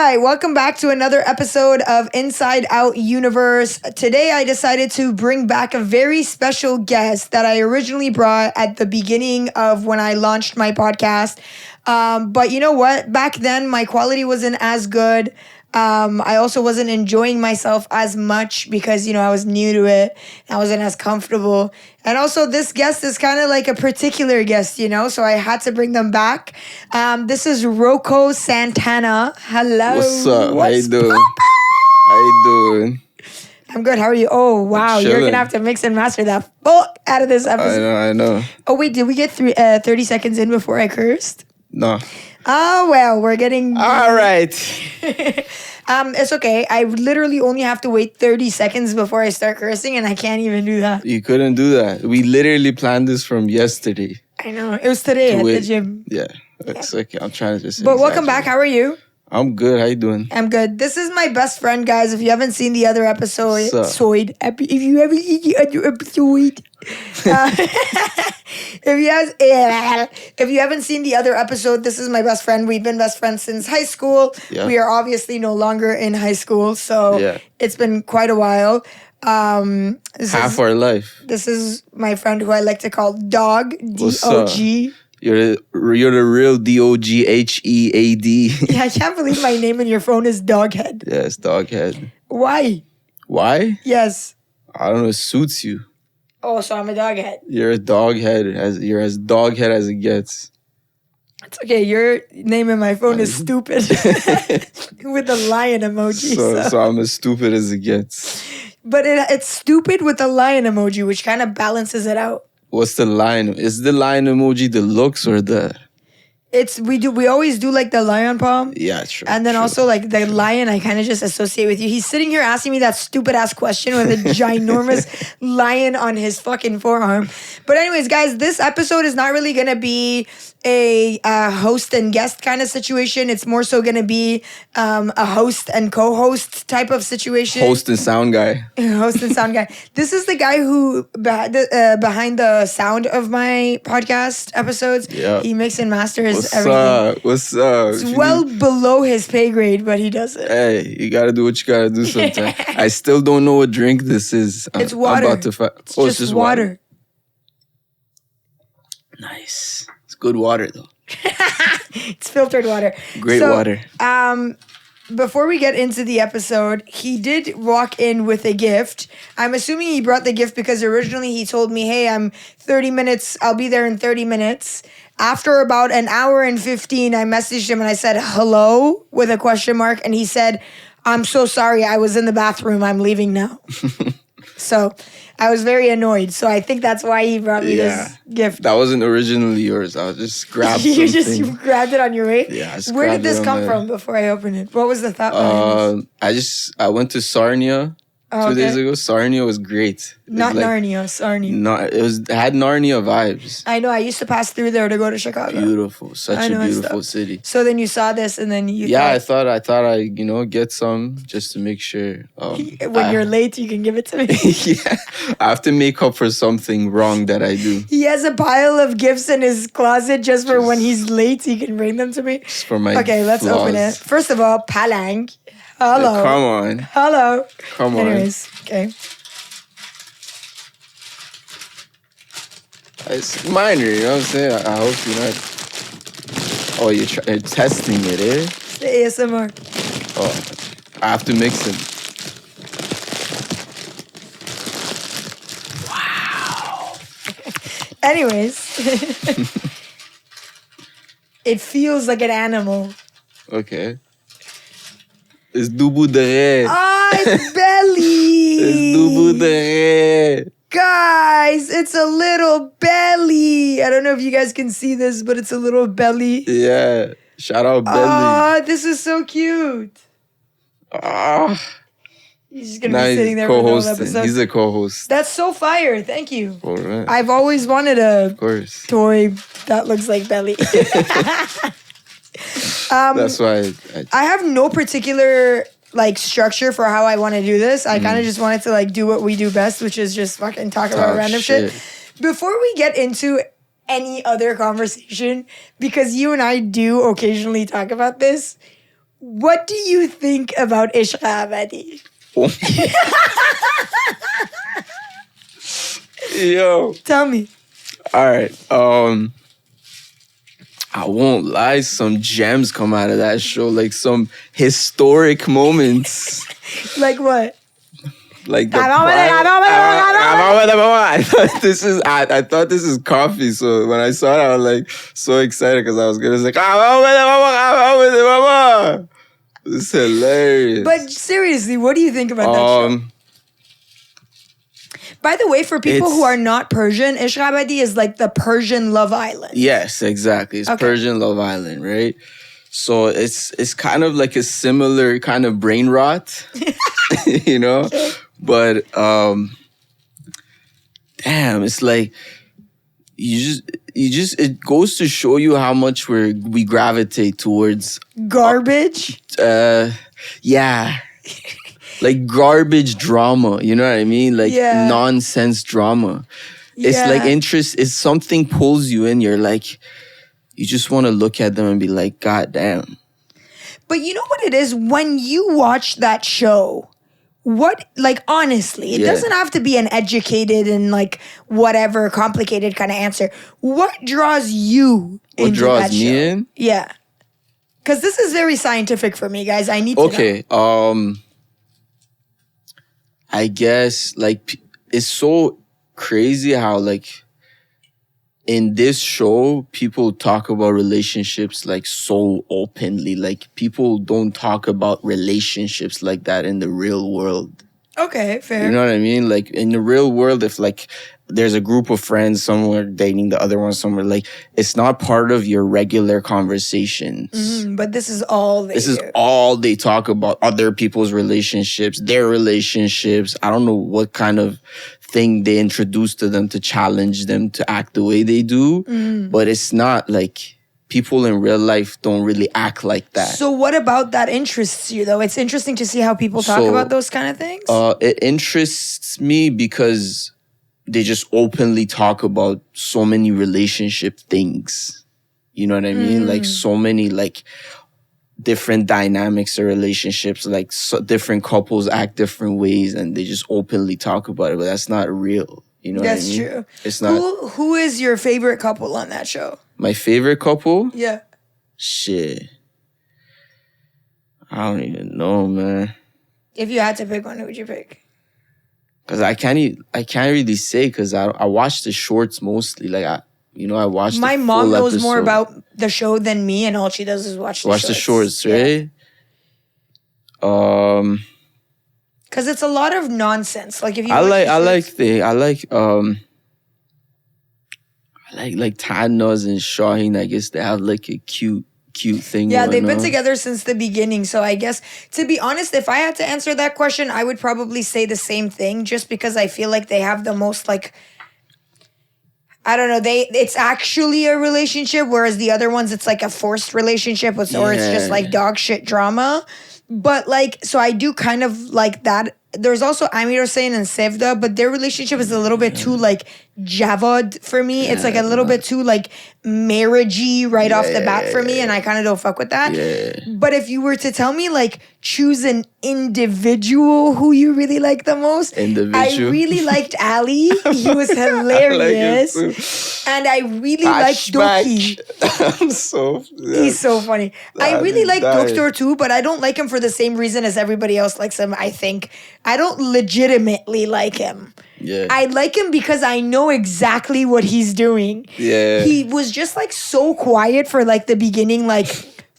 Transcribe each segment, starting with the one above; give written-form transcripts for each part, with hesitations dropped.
right, welcome back to another episode of Inside Out Universe. Today I decided to bring back a very special guest that I originally brought at the beginning of when I launched my podcast. But you know what? Back then my quality wasn't as good. I also wasn't enjoying myself as much because, I was new to it. I wasn't as comfortable. And also this guest is kind of like a particular guest, so I had to bring them back. This is Roko Santana. Hello. What's up? How you doing? How you doing? I'm good. How are you? Oh, wow. You're going to have to mix and master that fuck out of this episode. I know. Oh, wait. Did we get 30 seconds in before I cursed? No. Oh, well, we're getting... All right. It's okay. I literally only have to wait 30 seconds before I start cursing, and I can't even do that. You couldn't do that. We literally planned this from yesterday. I know. It was today at the gym. Yeah. It's okay. I'm trying to just... But welcome back. How are you? I'm good. How you doing? I'm good. This is my best friend, guys. If you haven't seen the other episode, if you haven't seen the other episode, if you haven't seen the other episode, this is my best friend. We've been best friends since high school. Yeah. We are obviously no longer in high school, so It's been quite a while. Half our life. This is my friend who I like to call Dog, D-O-G. You're the real Doghead. Yeah, I can't believe my name in your phone is Doghead. Yes, Doghead. Why? Why? Yes. I don't know. It suits you. Oh, so I'm a doghead. You're a doghead. You're as doghead as it gets. It's okay. Your name in my phone is stupid with the lion emoji. So I'm as stupid as it gets. But it's stupid with the lion emoji, which kind of balances it out. What's the lion? Is the lion emoji the looks or the... We always do like the lion palm. Yeah, true. And then also like the lion, I kind of just associate with you. He's sitting here asking me that stupid ass question with a ginormous lion on his fucking forearm. But anyways, guys, this episode is not really gonna be a host and guest kind of situation. It's more so gonna be a host and co-host type of situation. Host and sound guy. Host and sound guy. This is the guy who behind the sound of my podcast episodes. Yeah. He mixes and masters. What's up? It's well below his pay grade, but he does it. Hey, you gotta do what you gotta do sometimes. I still don't know what drink this is. It's water. I'm about to it's just water. Nice. It's good water though. It's filtered water. Great water. Before we get into the episode, he did walk in with a gift. I'm assuming he brought the gift because originally he told me, hey, I'll be there in 30 minutes. After about an hour and 15, I messaged him and I said, hello, with a question mark. And he said, I'm so sorry. I was in the bathroom. I'm leaving now. So I was very annoyed. So I think that's why he brought me this gift. That wasn't originally yours. I just grabbed You something. You grabbed it on your way? Yeah. Where did this come from before I opened it? What was the thought behind this? I went to Sarnia 2 days ago. Sarnia was great. Not Narnia, Sarnia. No, it had Narnia vibes. I know. I used to pass through there to go to Chicago. Beautiful. Such a beautiful city. So then you saw this and then you I thought I get some just to make sure. When you're late, you can give it to me. Yeah. I have to make up for something wrong that I do. He has a pile of gifts in his closet just for when he's late, he can bring them to me. Just for my let's open it. First of all, Palang. Hello. Come on. Hello. Come on. Anyways, okay. It's minor, you know what I'm saying? I hope you're not... Oh, you're testing it, eh? It's the ASMR. Oh, I have to mix it. Wow. Anyways. It feels like an animal. Okay. It's dubu dere. It's belly. It's dubu dere. Guys, it's a little belly. I don't know if you guys can see this, but it's a little belly. Yeah. Shout out belly. Oh, this is so cute. He's just going to be sitting there for the whole episode. He's a co-host. That's so fire. Thank you. All right. I've always wanted a toy that looks like belly. That's why I have no particular structure for how I want to do this. I kind of just wanted to do what we do best, which is just fucking talk about random shit. Before we get into any other conversation, because you and I do occasionally talk about this, What do you think about Eshghe Abadi? Yo. Tell me. All right. I won't lie, some gems come out of that show, like some historic moments. Like what? Like the I thought this is coffee. So when I saw it, I was like so excited because I was gonna say, it's hilarious. But seriously, what do you think about that show? By the way, for people who are not Persian, Eshghe Abadi is like the Persian Love Island. Yes, exactly. It's Persian Love Island, right? So it's kind of like a similar kind of brain rot, you know? But damn, it's like you just it goes to show you how much we gravitate towards garbage. Yeah. Like garbage drama, you know what I mean? Like nonsense drama. It's like interest, it's something pulls you in, you're like, you just want to look at them and be like, God damn. But you know what it is? When you watch that show, what, like, honestly, it doesn't have to be an educated and like whatever complicated kind of answer. What draws you into that show? Me in? Yeah. Because this is very scientific for me, guys. I need to know. I guess, like, it's so crazy how, like, in this show, people talk about relationships, like, so openly. Like, people don't talk about relationships like that in the real world. Okay, fair. You know what I mean? Like, in the real world, if, like, there's a group of friends somewhere dating the other one somewhere, like, it's not part of your regular conversations. But this is all they do. All they talk about, other people's relationships, their relationships. I don't know what kind of thing they introduce to them to challenge them to act the way they do. But it's not like people in real life don't really act like that. So what about that interests you, though? It's interesting to see how people talk about those kind of things. It interests me because they just openly talk about so many relationship things. You know what I mean? Like so many like different dynamics of relationships, like different couples act different ways and they just openly talk about it, but that's not real. You know what I mean? That's true. It's not. Who is your favorite couple on that show? My favorite couple? Yeah. Shit. I don't even know, man. If you had to pick one, who would you pick? Because I can't really say because I watch the shorts mostly. Like I watch. My mom knows more about the show than me, and all she does is watch the shorts, right? Because it's a lot of nonsense. Like if you, I like Tadnaz and Shaheen. I guess they have like a cute thing. Yeah, they've been together since the beginning. So I guess, to be honest, if I had to answer that question, I would probably say the same thing, just because I feel like they have the most, like, I don't know, it's actually a relationship, whereas the other ones, it's like a forced relationship, or it's just like dog shit drama. But like, so I do kind of like that. There's also Amir Hossein and Sevda, but their relationship is a little bit too like Javad for me. It's like a little bit too like marriagey right off the bat for me, and I kind of don't fuck with that. But if you were to tell me like choose an individual who you really like the most, I really liked Ali. He was hilarious. And I really liked Doki. He's so funny. I really like Doctor too, but I don't like him for the same reason as everybody else likes him, I think. I don't legitimately like him. Yeah. I like him because I know exactly what he's doing. Yeah. He was just like so quiet for like the beginning, like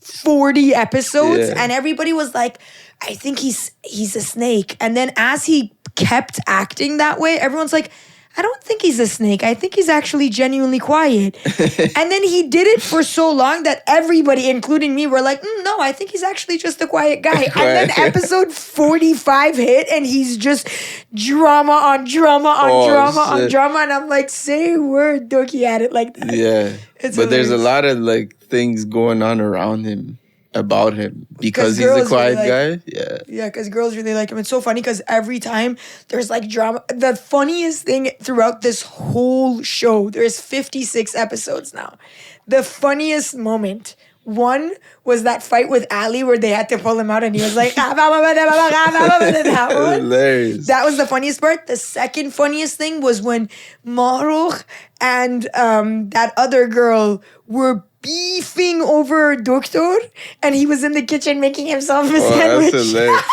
40 episodes. And everybody was like, I think he's a snake. And then as he kept acting that way, everyone's like, I don't think he's a snake. I think he's actually genuinely quiet. And then he did it for so long that everybody, including me, were like, no, I think he's actually just a quiet guy. And then episode 45 hit and he's just drama on drama on drama on drama. And I'm like, say a word, Doki had it like that. Yeah. But there's a lot of like things going on around him. About him because he's a quiet guy. Yeah, because girls really like him. It's so funny because every time there's like drama. The funniest thing throughout this whole show, there's 56 episodes now. The funniest moment One was that fight with Ali where they had to pull him out and he was like, that one. Hilarious. That was the funniest part. The second funniest thing was when Mahrukh and that other girl were beefing over Doctor, and he was in the kitchen making himself a sandwich. That's hilarious.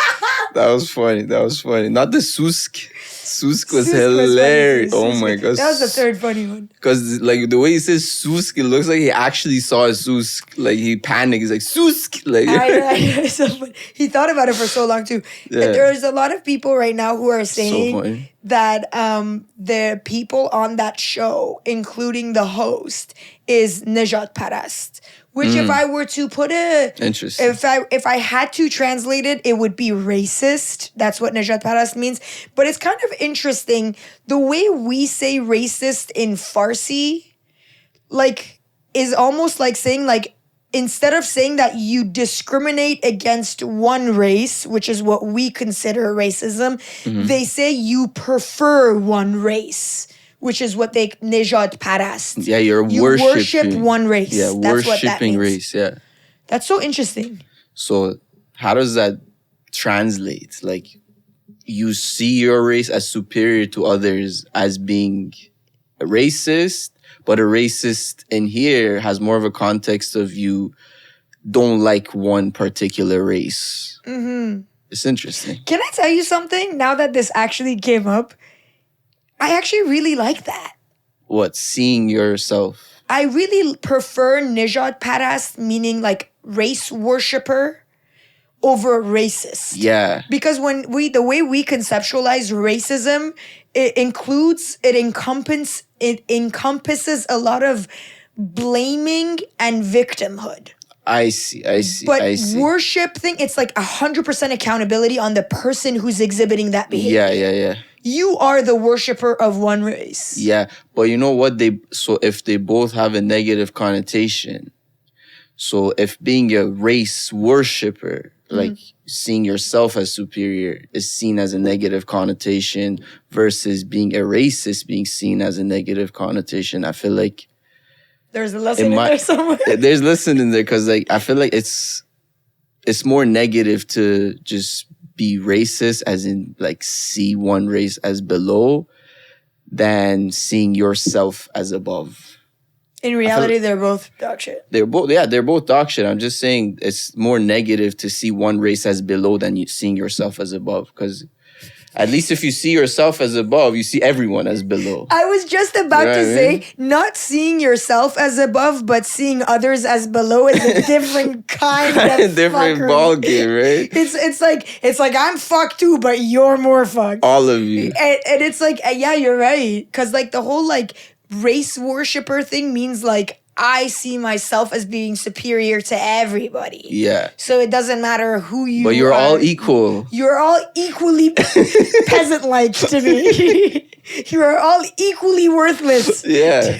That was funny. That was funny. Not the Susk. Susk was Susk was hilarious. funny too. Oh my gosh. That was the third funny one. Because like the way he says Susk, it looks like he actually saw a Susk. Like he panicked. He's like, Susk. Like I know. He thought about it for so long too. Yeah. There's a lot of people right now who are So saying funny. that the people on that show, including the host, is Nejat Parast. Which if I were to put Interesting. if I had to translate it, it would be racist. That's what Nejat Parast means. But it's kind of interesting. The way we say racist in Farsi, like, is almost like saying, like, instead of saying that you discriminate against one race, which is what we consider racism, they say you prefer one race, which is what they Nejat Parast. Yeah, you worship one race. Yeah, That's what that worshiping means. race. Yeah. That's so interesting. So how does that translate? Like you see your race as superior to others as being a racist, but a racist in here has more of a context of you don't like one particular race. It's interesting. Can I tell you something? Now that this actually came up, I actually really like that. What? Seeing yourself. I really prefer Nejat Parast, meaning like race worshiper, over racist. Yeah. Because the way we conceptualize racism, it encompasses a lot of blaming and victimhood. I see. But I see. worship thing, it's like 100% accountability on the person who's exhibiting that behavior. Yeah. You are the worshiper of one race. Yeah. But you know what? So if they both have a negative connotation, so if being a race worshiper, like seeing yourself as superior is seen as a negative connotation versus being a racist being seen as a negative connotation, I feel like there's a lesson in there somewhere. There's lesson in there because like I feel like it's more negative to just be racist, as in like see one race as below, than seeing yourself as above. In reality, they're both dog shit. They're both dog shit. I'm just saying it's more negative to see one race as below than you seeing yourself as above. Because at least if you see yourself as above, you see everyone as below. I was just about to say, not seeing yourself as above, but seeing others as below is a different kind of different fuckery. ball game, right? It's like I'm fucked too, but you're more fucked. All of you. And it's like, yeah, you're right. Because like the whole like race worshiper thing means like I see myself as being superior to everybody. Yeah. So it doesn't matter who you are. But you're all equal. You're all equally peasant-like to me. You are all equally worthless. Yeah.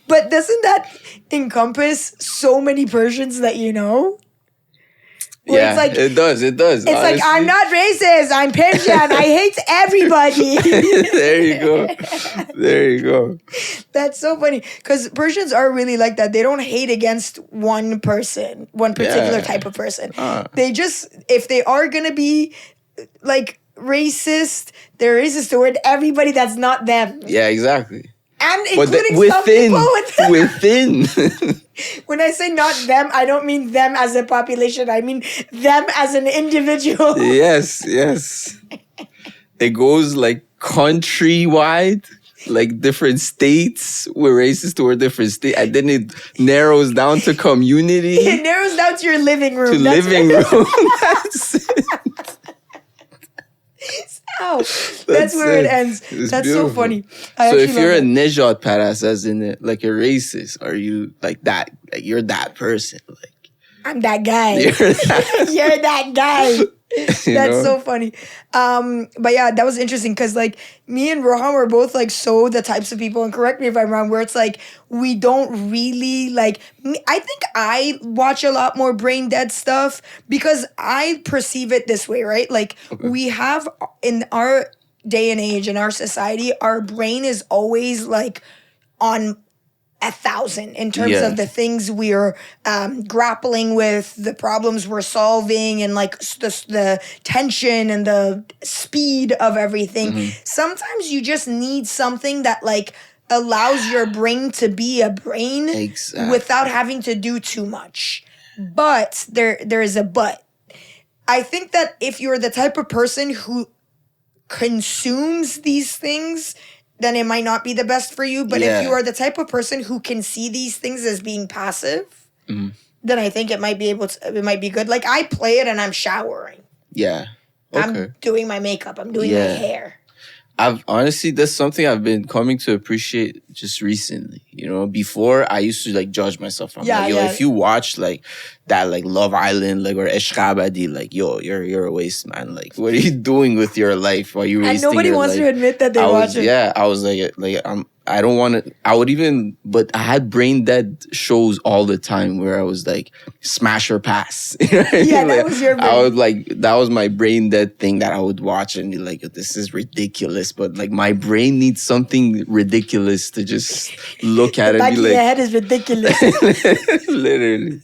But doesn't that encompass so many Persians that you know? Where Yeah, it's like, it does. It's honestly. like, I'm not racist. I'm Persian. I hate everybody. There you go. That's so funny. Because Persians are really like that. They don't hate against one person, one particular type of person. They just, if they are going to be like racist, they're racist toward everybody that's not them. Yeah, exactly. And including some people within. When I say not them, I don't mean them as a population. I mean them as an individual. Yes. It goes like countrywide, like different states. We're racist toward different states. And then it narrows down to community. It narrows down to your living room. To living room. That's it. Ow. That's where it ends. It's That's beautiful. so funny. So if you're a Nejat Paras, as in like a racist, are you like that? Like you're that person. Like I'm that guy. you're that. You're that guy. That's know? so funny. But yeah, that was interesting because like me and Rohan were both like so the types of people, and correct me if I'm wrong, where it's like we don't really like I think I watch a lot more brain dead stuff because I perceive it this way, right? Like we have in our day and age in our society, our brain is always like on 1,000 in terms of the things we're grappling with, the problems we're solving, and like the tension and the speed of everything. Sometimes you just need something that like allows your brain to be a brain without having to do too much. But there is a but. I think that if you're the type of person who consumes these things, then it might not be the best for you. But if you are the type of person who can see these things as being passive, then I think it might be good. Like I play it and I'm showering. Yeah. Okay. I'm doing my makeup. I'm doing my hair. I've honestly, that's something I've been coming to appreciate just recently. You know, before I used to like judge myself. I'm like, yo, if you watch like that, like Love Island, like or Eshghe Abadi, like, yo, you're a waste, man. Like, what are you doing with your life while you wasting? And nobody wants to admit that they watch it. Yeah, I was like I don't want to. I would even, but I had brain dead shows all the time where I was like, smash or pass. Yeah, that was your brain. I would like, that was my brain dead thing that I would watch and be like, this is ridiculous. But like, my brain needs something ridiculous to just look at it and be like, your head is ridiculous. Literally.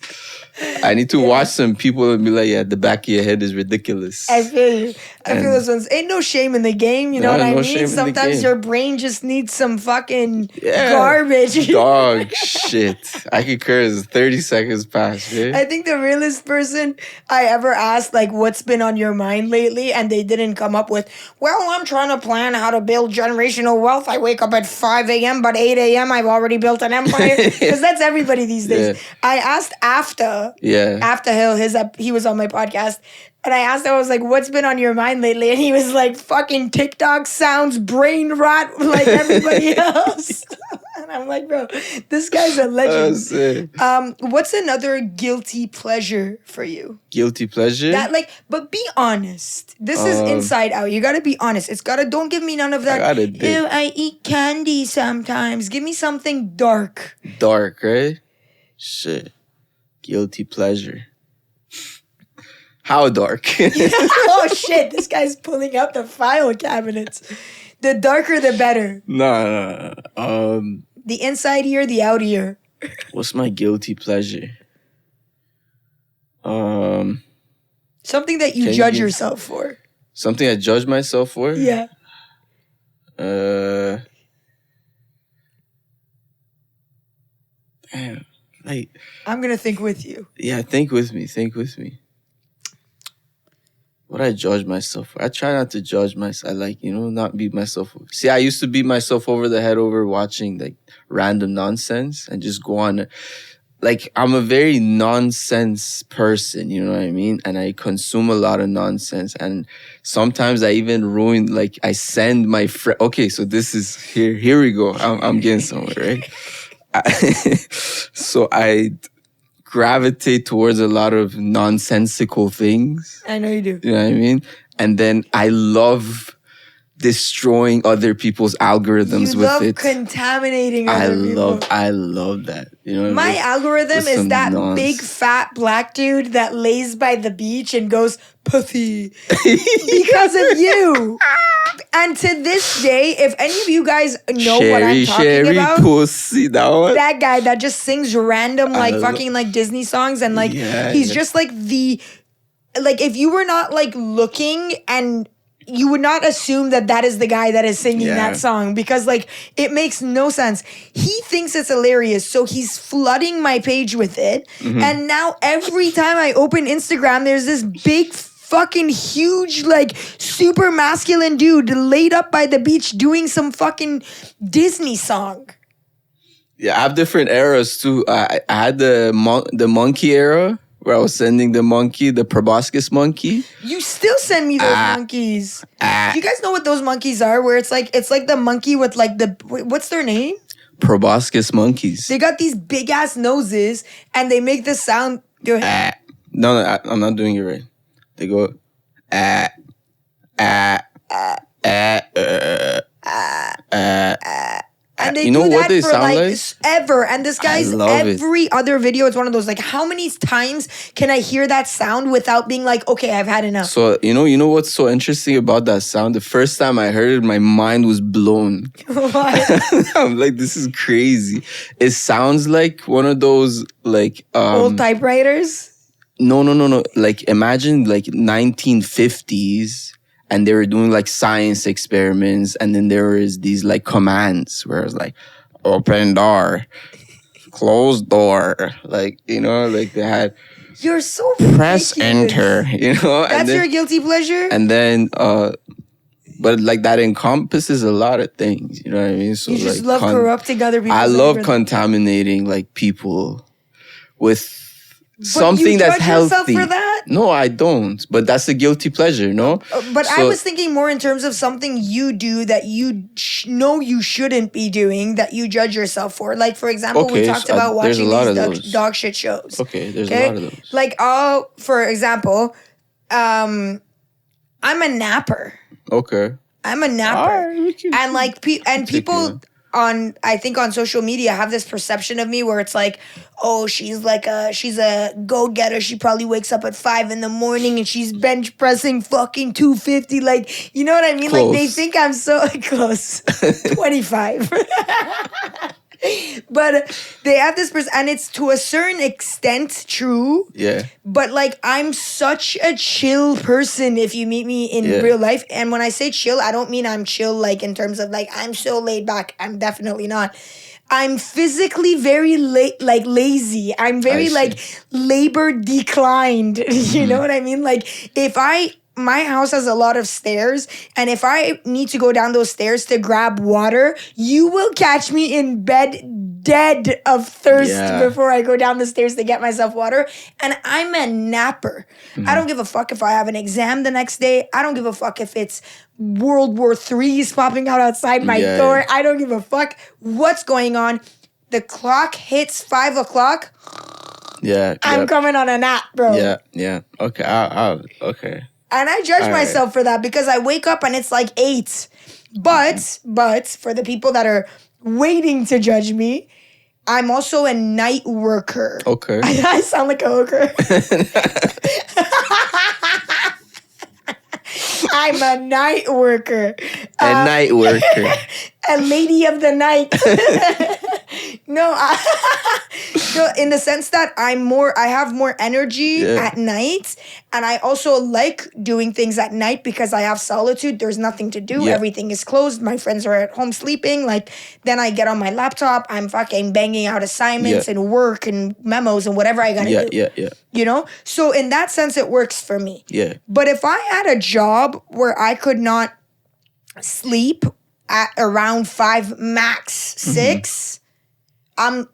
I need to watch some people and be like, yeah, the back of your head is ridiculous. I feel you. I feel those ones. Ain't no shame in the game, you know what I mean? Sometimes your brain just needs some fucking garbage. Dog shit. I could curse 30 seconds past, man. I think the realest person I ever asked, like, what's been on your mind lately? And they didn't come up with, well, I'm trying to plan how to build generational wealth. I wake up at 5 a.m., but 8 a.m. I've already built an empire. Because that's everybody these days. I asked after he was on my podcast, and I asked him, I was like, what's been on your mind lately? And he was like, fucking TikTok sounds, brain rot like everybody else. And I'm like, bro, this guy's a legend. What's another guilty pleasure for you? Guilty pleasure? That like, but be honest. This is Inside Out. You gotta be honest. Don't give me none of that. Ew, I eat candy sometimes. Give me something dark. Dark, right? Shit. Guilty pleasure. How dark? Oh shit, this guy's pulling out the file cabinets. The darker the better. No. The inside ear, the out ear. What's my guilty pleasure? Something that you judge yourself for. Something I judge myself for? Yeah. Damn. Like, I'm gonna think with you. Yeah, think with me. What I judge myself for? I try not to judge myself. I like, not beat myself over. See, I used to beat myself over the head over watching like random nonsense and just go on. Like, I'm a very nonsense person, you know what I mean? And I consume a lot of nonsense. And sometimes I even ruin, like, I send my friend. Okay, so this is here we go. I'm getting somewhere, right? So I gravitate towards a lot of nonsensical things. I know you do. You know what I mean? And then I love destroying other people's algorithms with it. Contaminating other people. I love that. You know, my algorithm is that big fat black dude that lays by the beach and goes pussy because of you. And to this day, if any of you guys know what I'm talking about, pussy, that guy that just sings random fucking like Disney songs and like he's just like if you were not like looking, and you would not assume that is the guy that is singing that song, because like it makes no sense. He thinks it's hilarious, so he's flooding my page with it. And now every time I open Instagram, there's this big fucking huge, like, super masculine dude laid up by the beach doing some fucking Disney song. Yeah, I have different eras too. I had the monkey era where I was sending the monkey, the proboscis monkey. You still send me those monkeys. Do you guys know what those monkeys are? Where it's like the monkey with like what's their name? Proboscis monkeys. They got these big ass noses and they make this sound. Go ahead. No, I'm not doing it right. They go, And they You know do what that they for sound like like? ever. And this guy's love it. every other video, it's one of those like, how many times can I hear that sound without being like, okay, I've had enough? So you know what's so interesting about that sound? The first time I heard it, my mind was blown. Why? I'm like, this is crazy. It sounds like one of those like Old typewriters? No. Like imagine like 1950s and they were doing like science experiments and then there was these like commands where it's like open door, close door. Like, you know, like they had You're so press ridiculous. enter, you know? That's and then, your guilty pleasure? And then but like that encompasses a lot of things, you know what I mean? So You just like love corrupting other people. I love contaminating like people with something that's healthy. Yourself for that? No, I don't. But that's a guilty pleasure, no? But I was thinking more in terms of something you do that you know you shouldn't be doing that you judge yourself for. Like, for example, we talked about watching these dog shit shows. Okay, there's a lot of those. Like, for example, I'm a napper. Okay. I'm a napper. And like, people I think on social media have this perception of me where it's like, oh, she's a go-getter. She probably wakes up at 5 a.m. and she's bench pressing fucking 250. Like, you know what I mean? Close. Like they think I'm so close. 25. But they have this and it's to a certain extent true. Yeah. But like I'm such a chill person if you meet me in real life. And when I say chill, I don't mean I'm chill like in terms of like I'm so laid back. I'm definitely not. I'm physically very lazy. I'm very like labor declined. You know what I mean? Like my house has a lot of stairs, and if I need to go down those stairs to grab water, you will catch me in bed dead of thirst before I go down the stairs to get myself water. And I'm a napper. I don't give a fuck if I have an exam the next day. I don't give a fuck if it's World War III is popping out outside my door. I don't give a fuck what's going on. The clock hits 5 o'clock. Yeah. I'm coming on a nap, bro. Yeah. Okay. Okay. And I judge myself for that because I wake up and it's like 8. But for the people that are waiting to judge me, I'm also a night worker. Okay. I sound like a hooker. I'm a night worker. A night worker. A lady of the night. No, in the sense that I have more energy at night, and I also like doing things at night because I have solitude. There's nothing to do. Everything is closed. My friends are at home sleeping. Like, then I get on my laptop. I'm fucking banging out assignments and work and memos and whatever I gotta do. Yeah. You know? So in that sense, it works for me. Yeah. But if I had a job where I could not sleep at around 5, max 6, I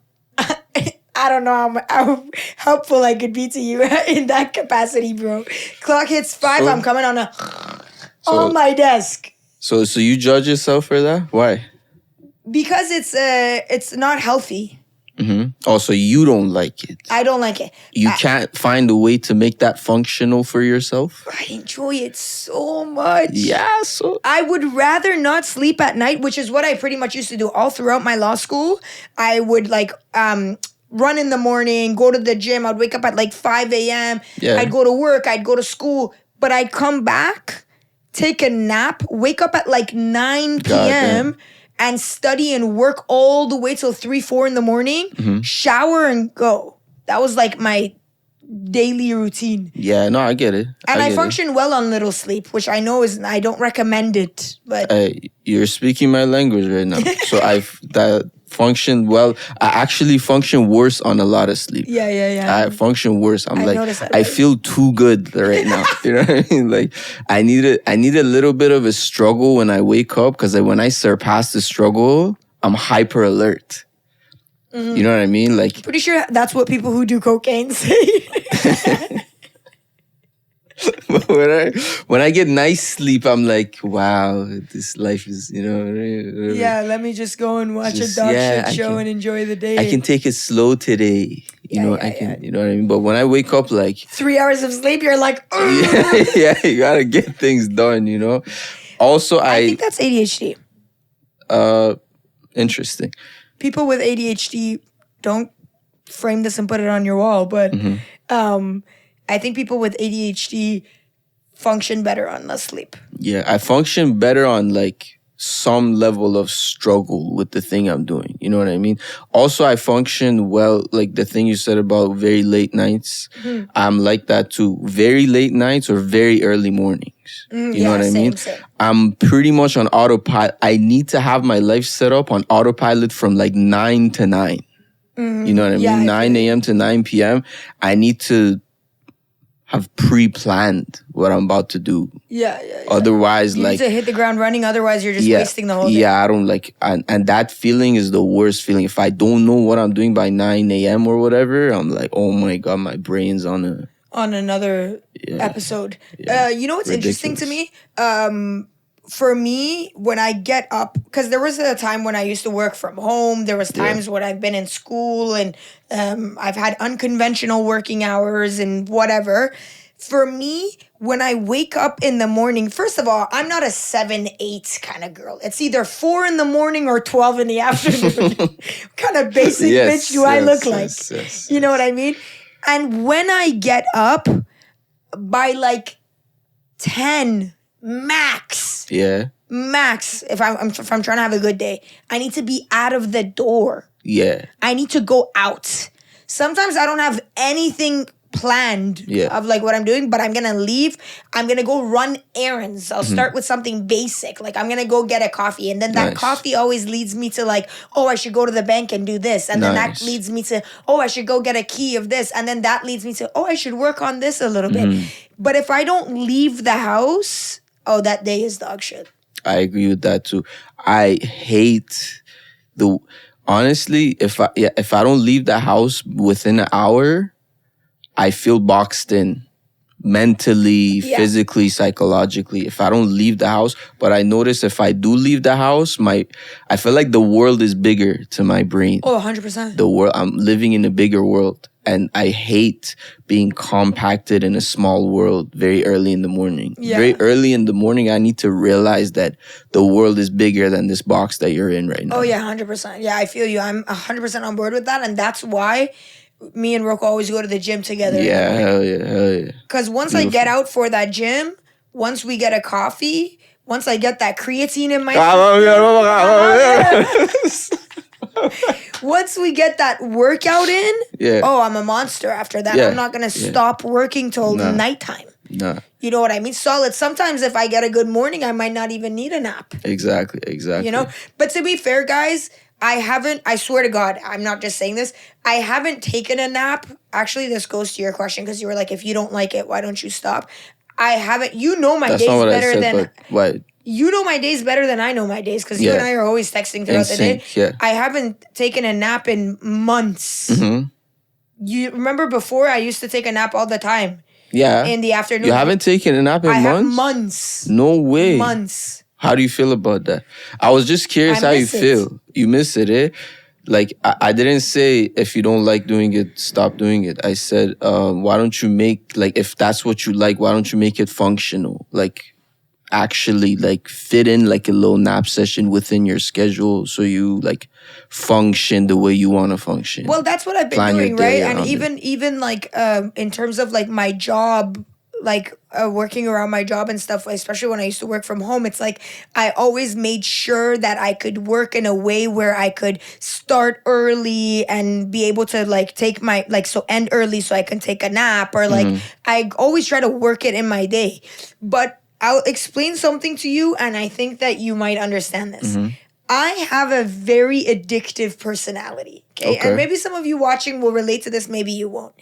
don't know how helpful I could be to you in that capacity, bro. Clock hits 5, I'm coming on on my desk. So you judge yourself for that? Why? Because it's not healthy. Mm-hmm. Oh, so you don't like it? I don't like it. You can't find a way to make that functional for yourself? I enjoy it so much. Yeah, so... I would rather not sleep at night, which is what I pretty much used to do all throughout my law school. I would run in the morning, go to the gym. I'd wake up at like 5 a.m. Yeah. I'd go to work. I'd go to school. But I'd come back, take a nap, wake up at like 9 p.m., and study and work all the way till 3, 4 in the morning, shower and go. That was like my daily routine. Yeah, no, I get it. And I function well on little sleep, which I know I don't recommend it, but... You're speaking my language right now. So that function well. I actually function worse on a lot of sleep. Yeah. I function worse. I noticed that. I feel too good right now. You know what I mean? Like I need a little bit of a struggle when I wake up, because when I surpass the struggle, I'm hyper alert. Mm-hmm. You know what I mean? Like, pretty sure that's what people who do cocaine say. when I get nice sleep, I'm like, wow, this life is, you know. Yeah, let me just go and watch a dog shit show and enjoy the day. I can take it slow today. You know what I mean? But when I wake up, like 3 hours of sleep, you're like, yeah, you gotta get things done, you know. Also, I think that's ADHD. Interesting. People with ADHD, don't frame this and put it on your wall, but I think people with ADHD function better on less sleep. Yeah, I function better on like some level of struggle with the thing I'm doing. You know what I mean? Also, I function well, like the thing you said about very late nights. I'm like that too. Very late nights or very early mornings. You know what I mean? Same. I'm pretty much on autopilot. I need to have my life set up on autopilot from like 9 to 9. You know what I mean? 9 a.m. to 9 p.m. I need to have pre-planned what I'm about to do. Yeah. Otherwise, you like... need to hit the ground running, otherwise you're just wasting the whole day. Yeah, I don't like... And that feeling is the worst feeling. If I don't know what I'm doing by 9 a.m. or whatever, I'm like, oh my God, my brain's on another episode. Yeah. You know what's interesting to me? For me, when I get up, because there was a time when I used to work from home. There was times when I've been in school and I've had unconventional working hours and whatever. For me, when I wake up in the morning, first of all, I'm not a 7-8 kind of girl. It's either 4 in the morning or 12 in the afternoon. What kind of basic bitch do I look like? You know what I mean? And when I get up by like 10 max. Yeah. Max. If I'm trying to have a good day, I need to be out of the door. Yeah. I need to go out. Sometimes I don't have anything planned of like what I'm doing, but I'm gonna leave. I'm gonna go run errands. I'll start with something basic. Like I'm gonna go get a coffee, and then that coffee always leads me to like, oh, I should go to the bank and do this. And then that leads me to, oh, I should go get a key of this. And then that leads me to, oh, I should work on this a little bit. But if I don't leave the house, oh, that day is dog shit. I agree with that too. I hate honestly, if I don't leave the house within an hour, I feel boxed in mentally, physically, psychologically. If I don't leave the house, but I notice if I do leave the house, I feel like the world is bigger to my brain. Oh, 100%. The world, I'm living in a bigger world. And I hate being compacted in a small world very early in the morning. Yeah. Very early in the morning, I need to realize that the world is bigger than this box that you're in right now. Oh, yeah, 100%. Yeah, I feel you. I'm 100% on board with that. And that's why me and Roko always go to the gym together. Yeah, hell yeah. Because once I get out for that gym, once we get a coffee, once I get that creatine in my once we get that workout in, oh, I'm a monster after that. I'm not going to stop working till nighttime. Nah. You know what I mean? Solid. Sometimes if I get a good morning, I might not even need a nap. Exactly. You know? But to be fair, guys, I swear to God, I'm not just saying this, I haven't taken a nap. Actually, this goes to your question because you were like, if you don't like it, why don't you stop? I haven't. You know my days better than... What? You know my days better than I know my days because you and I are always texting throughout the day. Yeah. I haven't taken a nap in months. You remember before I used to take a nap all the time? Yeah. In the afternoon. You haven't taken a nap in months? I have months. No way. Months. How do you feel about that? I was just curious how you feel. You miss it, eh? Like, I didn't say if you don't like doing it, stop doing it. I said, why don't you make, like, if that's what you like, why don't you make it functional? Like, actually, like, fit in, like, a little nap session within your schedule so you, like, function the way you want to function. Well, that's what I've been doing, right? And even like, in terms of, like, my job, like, working around my job and stuff, especially when I used to work from home, it's like I always made sure that I could work in a way where I could start early and be able to like take my end early so I can take a nap or like I always try to work it in my day. But I'll explain something to you and I think that you might understand this. I have a very addictive personality, okay? And maybe some of you watching will relate to this, maybe you won't.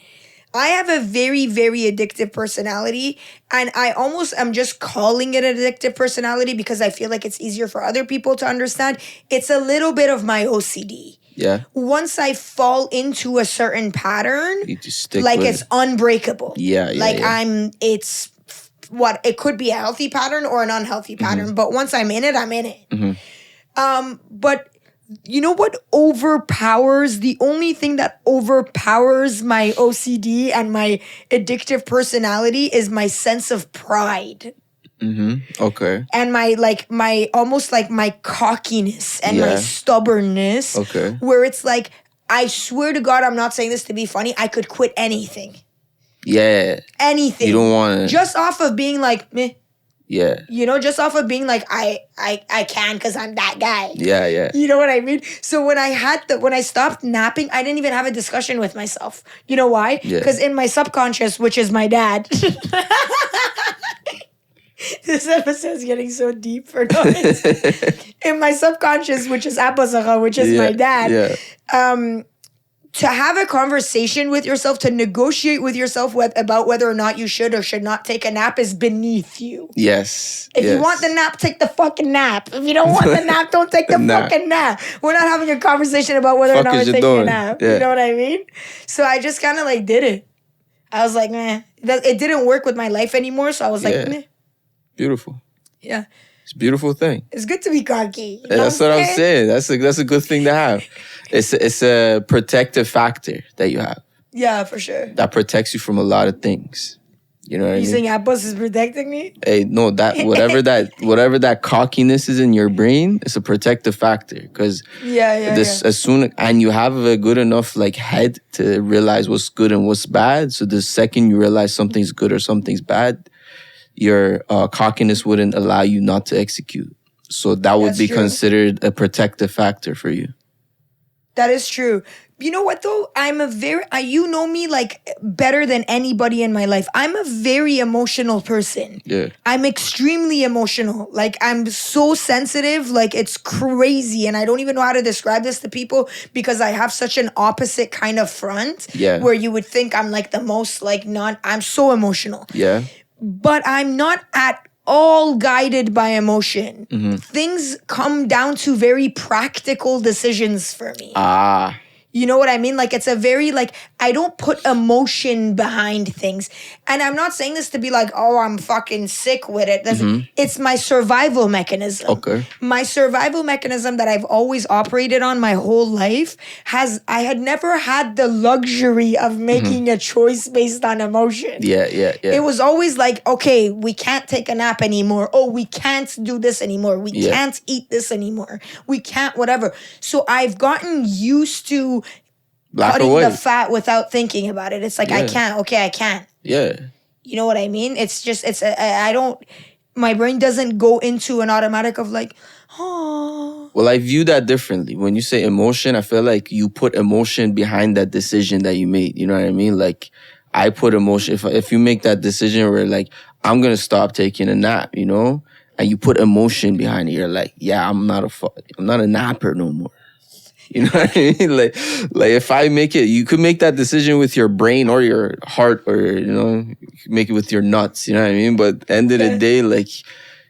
I have a very, very addictive personality, and I almost am just calling it an addictive personality because I feel like it's easier for other people to understand. It's a little bit of my OCD. Yeah. Once I fall into a certain pattern, you just stick like with it's unbreakable. Yeah. Like it could be a healthy pattern or an unhealthy pattern, but once I'm in it, I'm in it. But you know what the only thing that overpowers my OCD and my addictive personality is my sense of pride. Okay. And my almost like my cockiness and my stubbornness. Okay. Where it's like, I swear to God, I'm not saying this to be funny. I could quit anything. Yeah. Anything. You don't want to. Just off of being like, meh. Yeah. You know, just off of being like, I can because I'm that guy. Yeah, yeah. You know what I mean? So when I stopped napping, I didn't even have a discussion with myself. You know why? Yeah. Because in my subconscious, which is my dad. This episode's getting so deep for no reason. In my subconscious, which is Abba, which is my dad. Yeah. To have a conversation with yourself, to negotiate with yourself about whether or not you should or should not take a nap is beneath you. Yes. If you want the nap, take the fucking nap. If you don't want the nap, don't take the fucking nap. We're not having a conversation about whether or not we're taking a nap. Yeah. You know what I mean? So I just kind of like did it. I was like, meh. It didn't work with my life anymore, so I was like, meh. Beautiful. Yeah. It's a beautiful thing. It's good to be cocky. That's what I'm saying. That's a good thing to have. It's a protective factor that you have. Yeah, for sure. That protects you from a lot of things. You know what I mean? You saying Apples is protecting me? Hey, no, whatever that cockiness is in your brain, it's a protective factor. Because as soon and you have a good enough like head to realize what's good and what's bad. So the second you realize something's good or something's bad, your cockiness wouldn't allow you not to execute. So that would be considered a protective factor for you. That is true. You know what though? You know me like better than anybody in my life. I'm a very emotional person. Yeah. I'm extremely emotional. Like I'm so sensitive, like it's crazy. And I don't even know how to describe this to people because I have such an opposite kind of front. Yeah. Where you would think I'm like the most like I'm so emotional. Yeah. But I'm not at all guided by emotion. Things come down to very practical decisions for me. You know what I mean? Like, it's a very, like, I don't put emotion behind things. And I'm not saying this to be like, oh, I'm fucking sick with it. It's my survival mechanism. Okay. My survival mechanism that I've always operated on my whole life I had never had the luxury of making a choice based on emotion. Yeah. It was always like, okay, we can't take a nap anymore. Oh, we can't do this anymore. We can't eat this anymore. We can't whatever. So I've gotten used to cutting the fat without thinking about it. It's like, I can't. Okay, I can't. Yeah. You know what I mean? It's just, my brain doesn't go into an automatic of like, oh. Well, I view that differently. When you say emotion, I feel like you put emotion behind that decision that you made. You know what I mean? Like, I put emotion. If you make that decision where like, I'm going to stop taking a nap, you know? And you put emotion behind it, you're like, yeah, I'm not a napper no more. You know what I mean? Like if I make it, you could make that decision with your brain or your heart or, you know, you could make it with your nuts, you know what I mean? But at the end of the day, like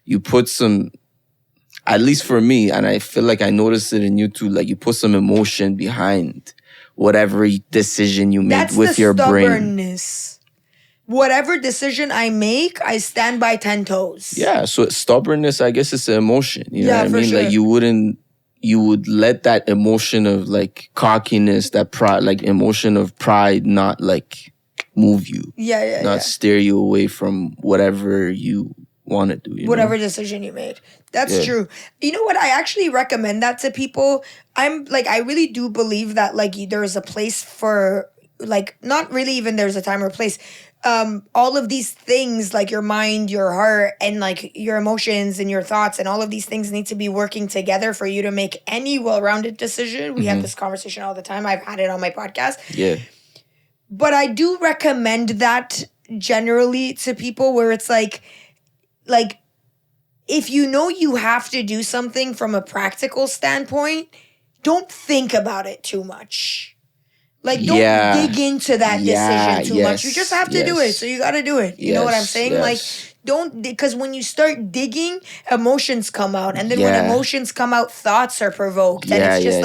you put some, at least for me, and I feel like I noticed it in you too, like you put some emotion behind whatever decision you make with your brain. That's the stubbornness. Whatever decision I make, I stand by 10 toes. Yeah, so stubbornness, I guess it's an emotion. You know what I mean? Sure. Like you would let that emotion of like cockiness, that pride, like emotion of pride not like move you. Not steer you away from whatever you want to do. Whatever decision you made. That's true. You know what? I actually recommend that to people. I really do believe that like there is a place for like, not really even there's a time or place. All of these things like your mind, your heart, and like your emotions and your thoughts and all of these things need to be working together for you to make any well-rounded decision. We have this conversation all the time. I've had it on my podcast. Yeah. But I do recommend that generally to people where it's like if you know you have to do something from a practical standpoint, don't think about it too much. Like, don't dig into that decision too much. You just have to do it. So you got to do it. You know what I'm saying? Like, because when you start digging, emotions come out. And then when emotions come out, thoughts are provoked. And it's just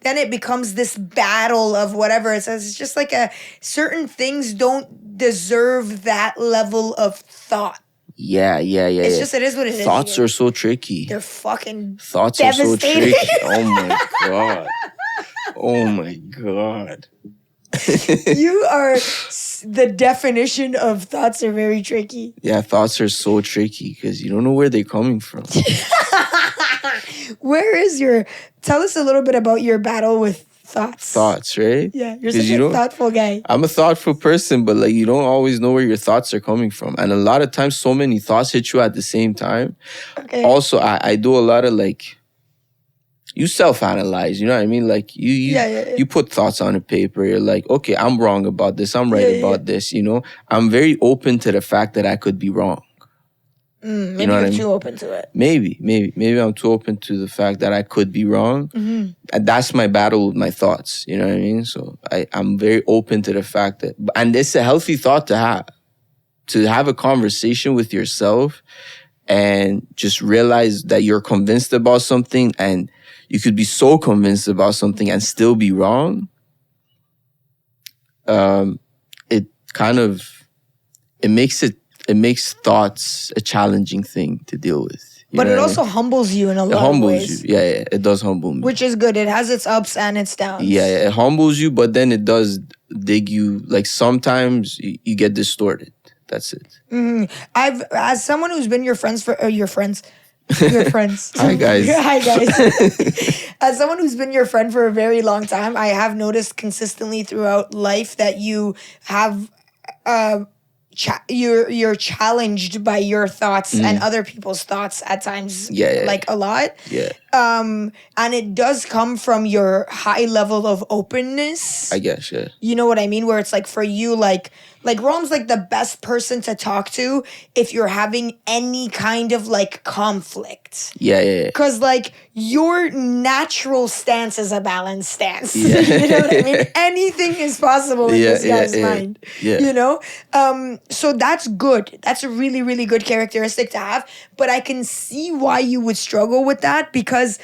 then it becomes this battle of whatever. It's just like certain things don't deserve that level of thought. Yeah. It's just, it is what it is. Thoughts are so tricky. They're fucking Thoughts are so tricky. Oh my God. Oh my God. You are the definition of thoughts are very tricky. Yeah, thoughts are so tricky because you don't know where they're coming from. Tell us a little bit about your battle with thoughts. Thoughts, right? Yeah, you're such a thoughtful guy. I'm a thoughtful person, but like you don't always know where your thoughts are coming from. And a lot of times so many thoughts hit you at the same time. Okay. Also, I do a lot of like, you self-analyze, you know what I mean? Like you put thoughts on a paper. You're like, okay, I'm wrong about this. I'm right about this, you know? I'm very open to the fact that I could be wrong. Maybe you know you're too open to it. Maybe I'm too open to the fact that I could be wrong. And that's my battle with my thoughts. You know what I mean? So I'm very open to the fact that, and it's a healthy thought to have a conversation with yourself and just realize that you're convinced about something, and you could be so convinced about something and still be wrong. It makes thoughts a challenging thing to deal with. But it also humbles you in a lot of ways. It humbles you. Yeah, it does humble me. Which is good. It has its ups and its downs. Yeah, it humbles you, but then it does dig you. Like sometimes you get distorted. That's it. As someone who's been your friends. Hi guys. Hi guys. As someone who's been your friend for a very long time, I have noticed consistently throughout life that you have you're challenged by your thoughts and other people's thoughts at times. Like a lot. Yeah. And it does come from your high level of openness. I guess, yeah. You know what I mean? Where it's like for you, like Rom's like the best person to talk to if you're having any kind of like conflict. Yeah. Because like your natural stance is a balanced stance. Yeah. You know what I mean? Anything is possible in this guy's mind. Yeah. You know? So that's good. That's a really, really good characteristic to have. But I can see why you would struggle with that, because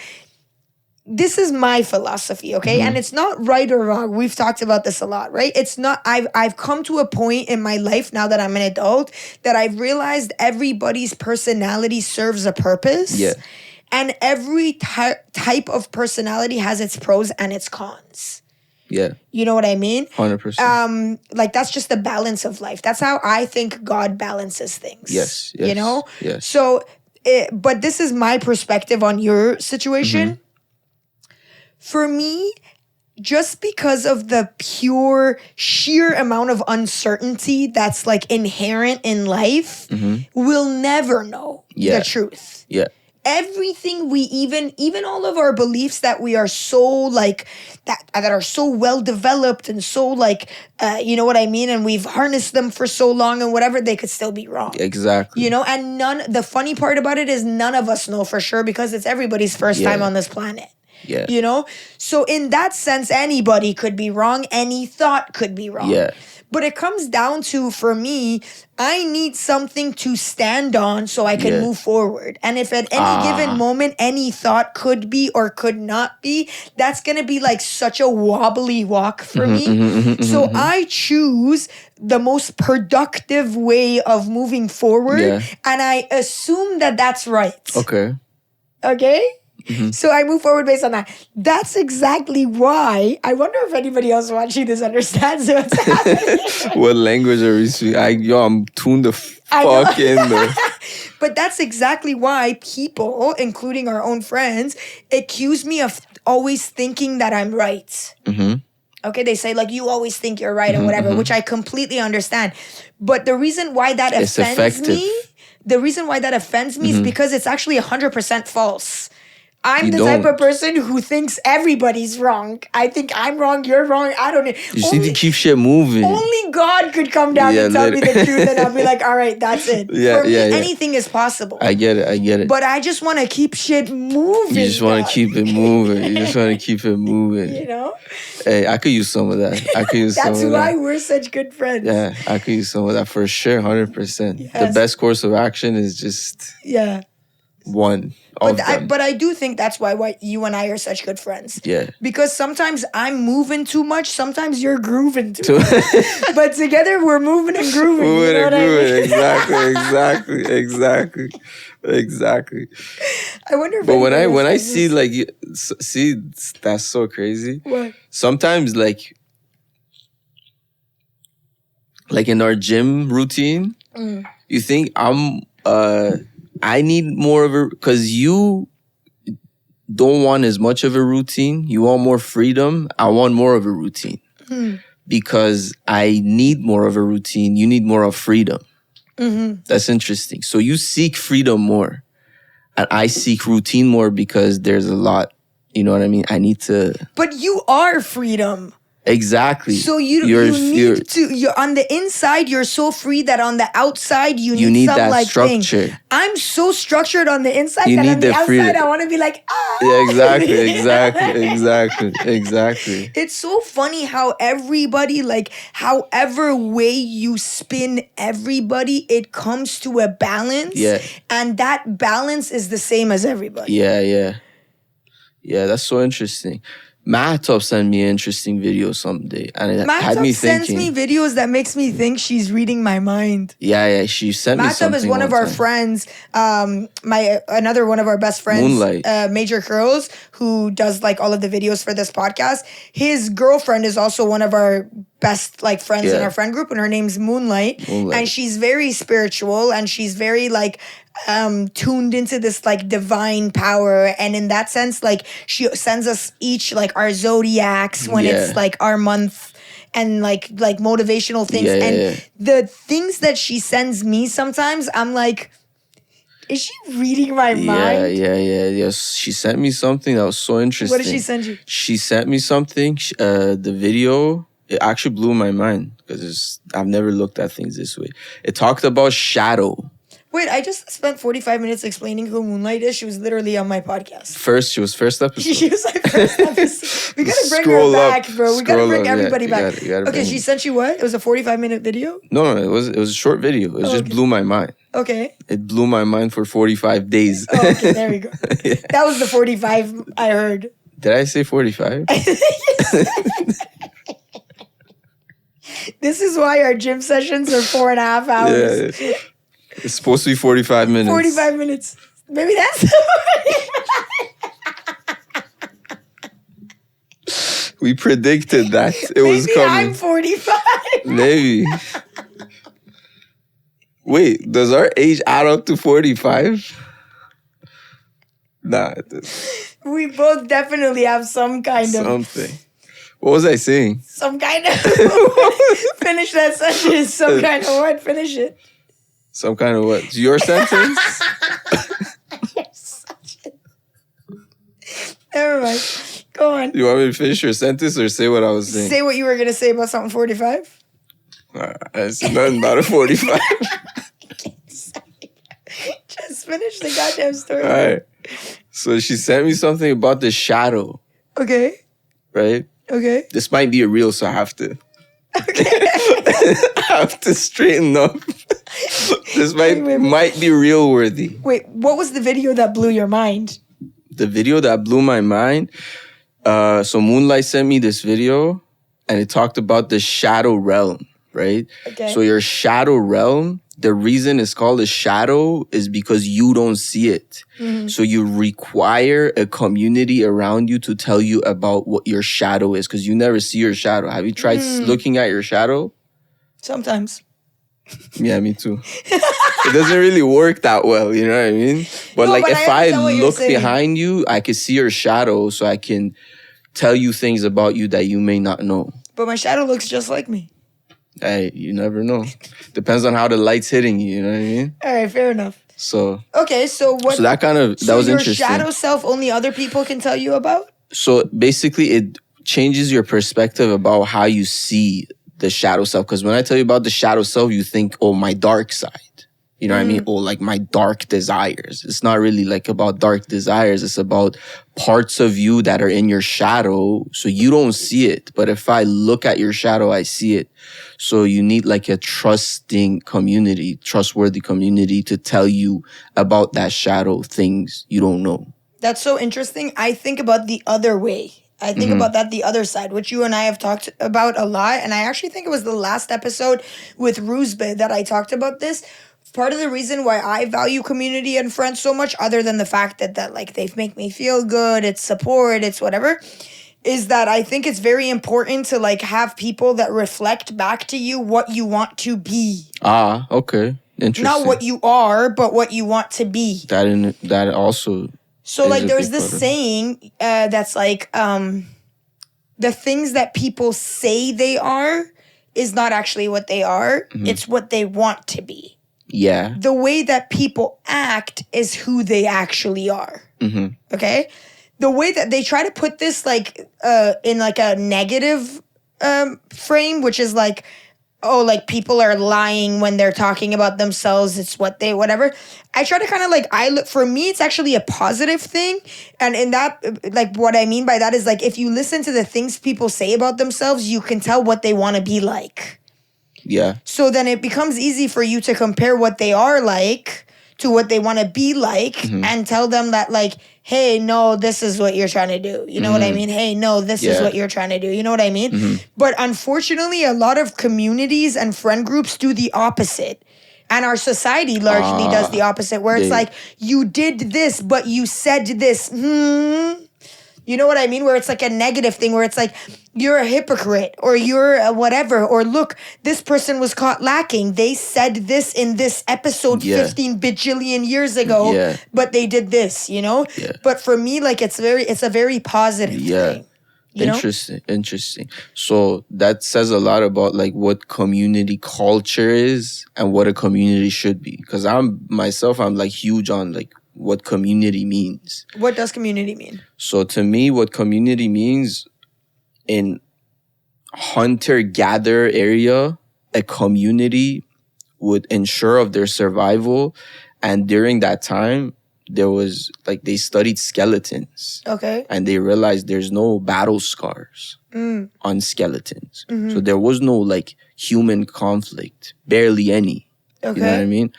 this is my philosophy, okay? And it's not right or wrong. We've talked about this a lot, right? It's not, I've come to a point in my life now that I'm an adult that I've realized everybody's personality serves a purpose. Yeah. And every type of personality has its pros and its cons. Yeah. You know what I mean? 100%. Like that's just the balance of life. That's how I think God balances things. Yes. You know? Yes. So, but this is my perspective on your situation. For me, just because of the sheer amount of uncertainty that's like inherent in life, we'll never know the truth. Yeah. Everything we even all of our beliefs that we are so like that are so well developed and so like you know what I mean, and we've harnessed them for so long and whatever, they could still be wrong. Exactly. You know, and the funny part about it is none of us know for sure because it's everybody's first time on this planet. Yeah. You know? So in that sense, anybody could be wrong. Any thought could be wrong. Yeah. But it comes down to, for me, I need something to stand on so I can move forward. And if at any given moment, any thought could be or could not be, that's going to be like such a wobbly walk for me. So I choose the most productive way of moving forward. Yeah. And I assume that that's right. Okay. Okay? So I move forward based on that. That's exactly why. I wonder if anybody else watching this understands what's happening. What language are we speaking? I'm tuned the fuck in there. But that's exactly why people, including our own friends, accuse me of always thinking that I'm right. Okay, they say like, you always think you're right or whatever, which I completely understand. But the reason why that offends me is because it's actually 100% false. I'm the type of person who thinks everybody's wrong. I think I'm wrong, you're wrong, I don't know. You just need to keep shit moving. Only God could come down and tell me the truth, and I'll be like, all right, that's it. For me, anything is possible. I get it. But I just want to keep shit moving. You just want to keep it moving. You know? Hey, I could use some of that. That's why we're such good friends. Yeah, I could use some of that for sure, 100%. Yes. The best course of action is just one. But I do think that's why you and I are such good friends. Yeah. Because sometimes I'm moving too much, sometimes you're grooving too much. But together we're moving and grooving. You know what I mean? Exactly. I wonder if. But when I see like, see, that's so crazy. What? Sometimes like, like in our gym routine, you think I need more of a, because you don't want as much of a routine. You want more freedom. I want more of a routine because I need more of a routine. You need more of freedom. That's interesting. So you seek freedom more and I seek routine more because there's a lot, you know what I mean? I need to. But you are freedom. Exactly. So you're on the inside, you're so free that on the outside, you need some that like structure. thing. I'm so structured on the inside You that need on the the outside, freedom. I want to be like, ah. Yeah, exactly. It's so funny how everybody, like, however way you spin everybody, it comes to a balance. Yeah. And that balance is the same as everybody. Yeah, that's so interesting. Mahtub sent me an interesting video someday, and it had me thinking. sends me videos that makes me think she's reading my mind. Yeah, she sent me something. Mahtub is one of our friends, another one of our best friends, Moonlight. Major Curls, who does like all of the videos for this podcast. His girlfriend is also one of our best like friends in our friend group, and her name's Moonlight. And she's very spiritual, and she's very like tuned into this like divine power, and in that sense, like she sends us each like our zodiacs when it's like our month, and like motivational things. The things that she sends me sometimes, I'm like, is she reading my mind? Yes, she sent me something that was so interesting. What did she send you? She sent me something. The video, it actually blew my mind because I've never looked at things this way. It talked about shadow. Wait, I just spent 45 minutes explaining who Moonlight is. She was literally on my podcast. She was first episode. She was my first episode. We gotta bring her back, bro. We gotta bring everybody back. Okay, she sent you what? It was a 45-minute video? No, it was a short video. It just blew my mind. Okay. It blew my mind for 45 days. Oh, okay, there we go. That was the 45 I heard. Did I say 45? This is why our gym sessions are 4.5 hours. Yeah. It's supposed to be 45 minutes. 45 minutes. Maybe that's We predicted that. It was coming. I'm 45. Maybe. Wait, does our age add up to 45? Nah, it doesn't. We both definitely have some kind of... Something. What was I saying? Some kind of... Finish that sentence. Some kind of what? Finish it. Some kind of what? Your sentence? Never mind. Go on. You want me to finish your sentence or say what I was saying? Say what you were going to say about something 45. I said nothing about a 45. Just finish the goddamn story. All right. So she sent me something about the shadow. Okay. Right? Okay. This might be a reel, so I have to... Okay. I have to straighten up. This might be real worthy. Wait, what was the video that blew your mind? The video that blew my mind? So Moonlight sent me this video, and it talked about the shadow realm, right? Okay. So your shadow realm, the reason it's called a shadow is because you don't see it. Mm-hmm. So you require a community around you to tell you about what your shadow is, because you never see your shadow. Have you tried looking at your shadow? Sometimes. Yeah, me too. It doesn't really work that well, you know what I mean? But no, if I look behind you, I can see your shadow, so I can tell you things about you that you may not know. But my shadow looks just like me. Hey, you never know. Depends on how the light's hitting you, you know what I mean? All right, fair enough. So okay, so what? So that was interesting. Your shadow self only other people can tell you about? So basically, it changes your perspective about how you see the shadow self. Because when I tell you about the shadow self, you think, oh, my dark side. You know what I mean? Or like my dark desires. It's not really like about dark desires. It's about parts of you that are in your shadow. So you don't see it. But if I look at your shadow, I see it. So you need like a trustworthy community to tell you about that shadow things you don't know. That's so interesting. I think about the other way. I think about that the other side, which you and I have talked about a lot. And I actually think it was the last episode with Ruzbe that I talked about this. Part of the reason why I value community and friends so much, other than the fact that like they make me feel good, it's support, it's whatever. is that I think it's very important to like have people that reflect back to you what you want to be. Ah, okay. Interesting. Not what you are, but what you want to be. That also. So like there's this saying that's like the things that people say they are is not actually what they are. Mm-hmm. It's what they want to be. Yeah. The way that people act is who they actually are. Mm-hmm. Okay? The way that they try to put this like in like a negative frame, which is like, oh, like people are lying when they're talking about themselves. It's what they, whatever. I try to kind of like, for me, it's actually a positive thing. And in that, like what I mean by that is like, if you listen to the things people say about themselves, you can tell what they want to be like. Yeah. So then it becomes easy for you to compare what they are like to what they want to be like, mm-hmm. and tell them that like, hey, no, this is what you're trying to do. You know what I mean? Hey, no, this is what you're trying to do. You know what I mean? Mm-hmm. But unfortunately, a lot of communities and friend groups do the opposite. And our society largely does the opposite, where it's like, you did this, but you said this. You know what I mean? Where it's like a negative thing, where it's like, you're a hypocrite, or you're a whatever, or look, this person was caught lacking. They said this in this episode 15 bajillion years ago, but they did this, you know? Yeah. But for me, like, it's a very positive thing. Interesting. So that says a lot about like what community culture is and what a community should be. Because I'm like huge on like what community means. What does community mean? So to me, what community means in hunter-gatherer area, a community would ensure of their survival. And during that time, there was like they studied skeletons. Okay. And they realized there's no battle scars on skeletons. Mm-hmm. So there was no like human conflict, barely any. Okay. You know what I mean?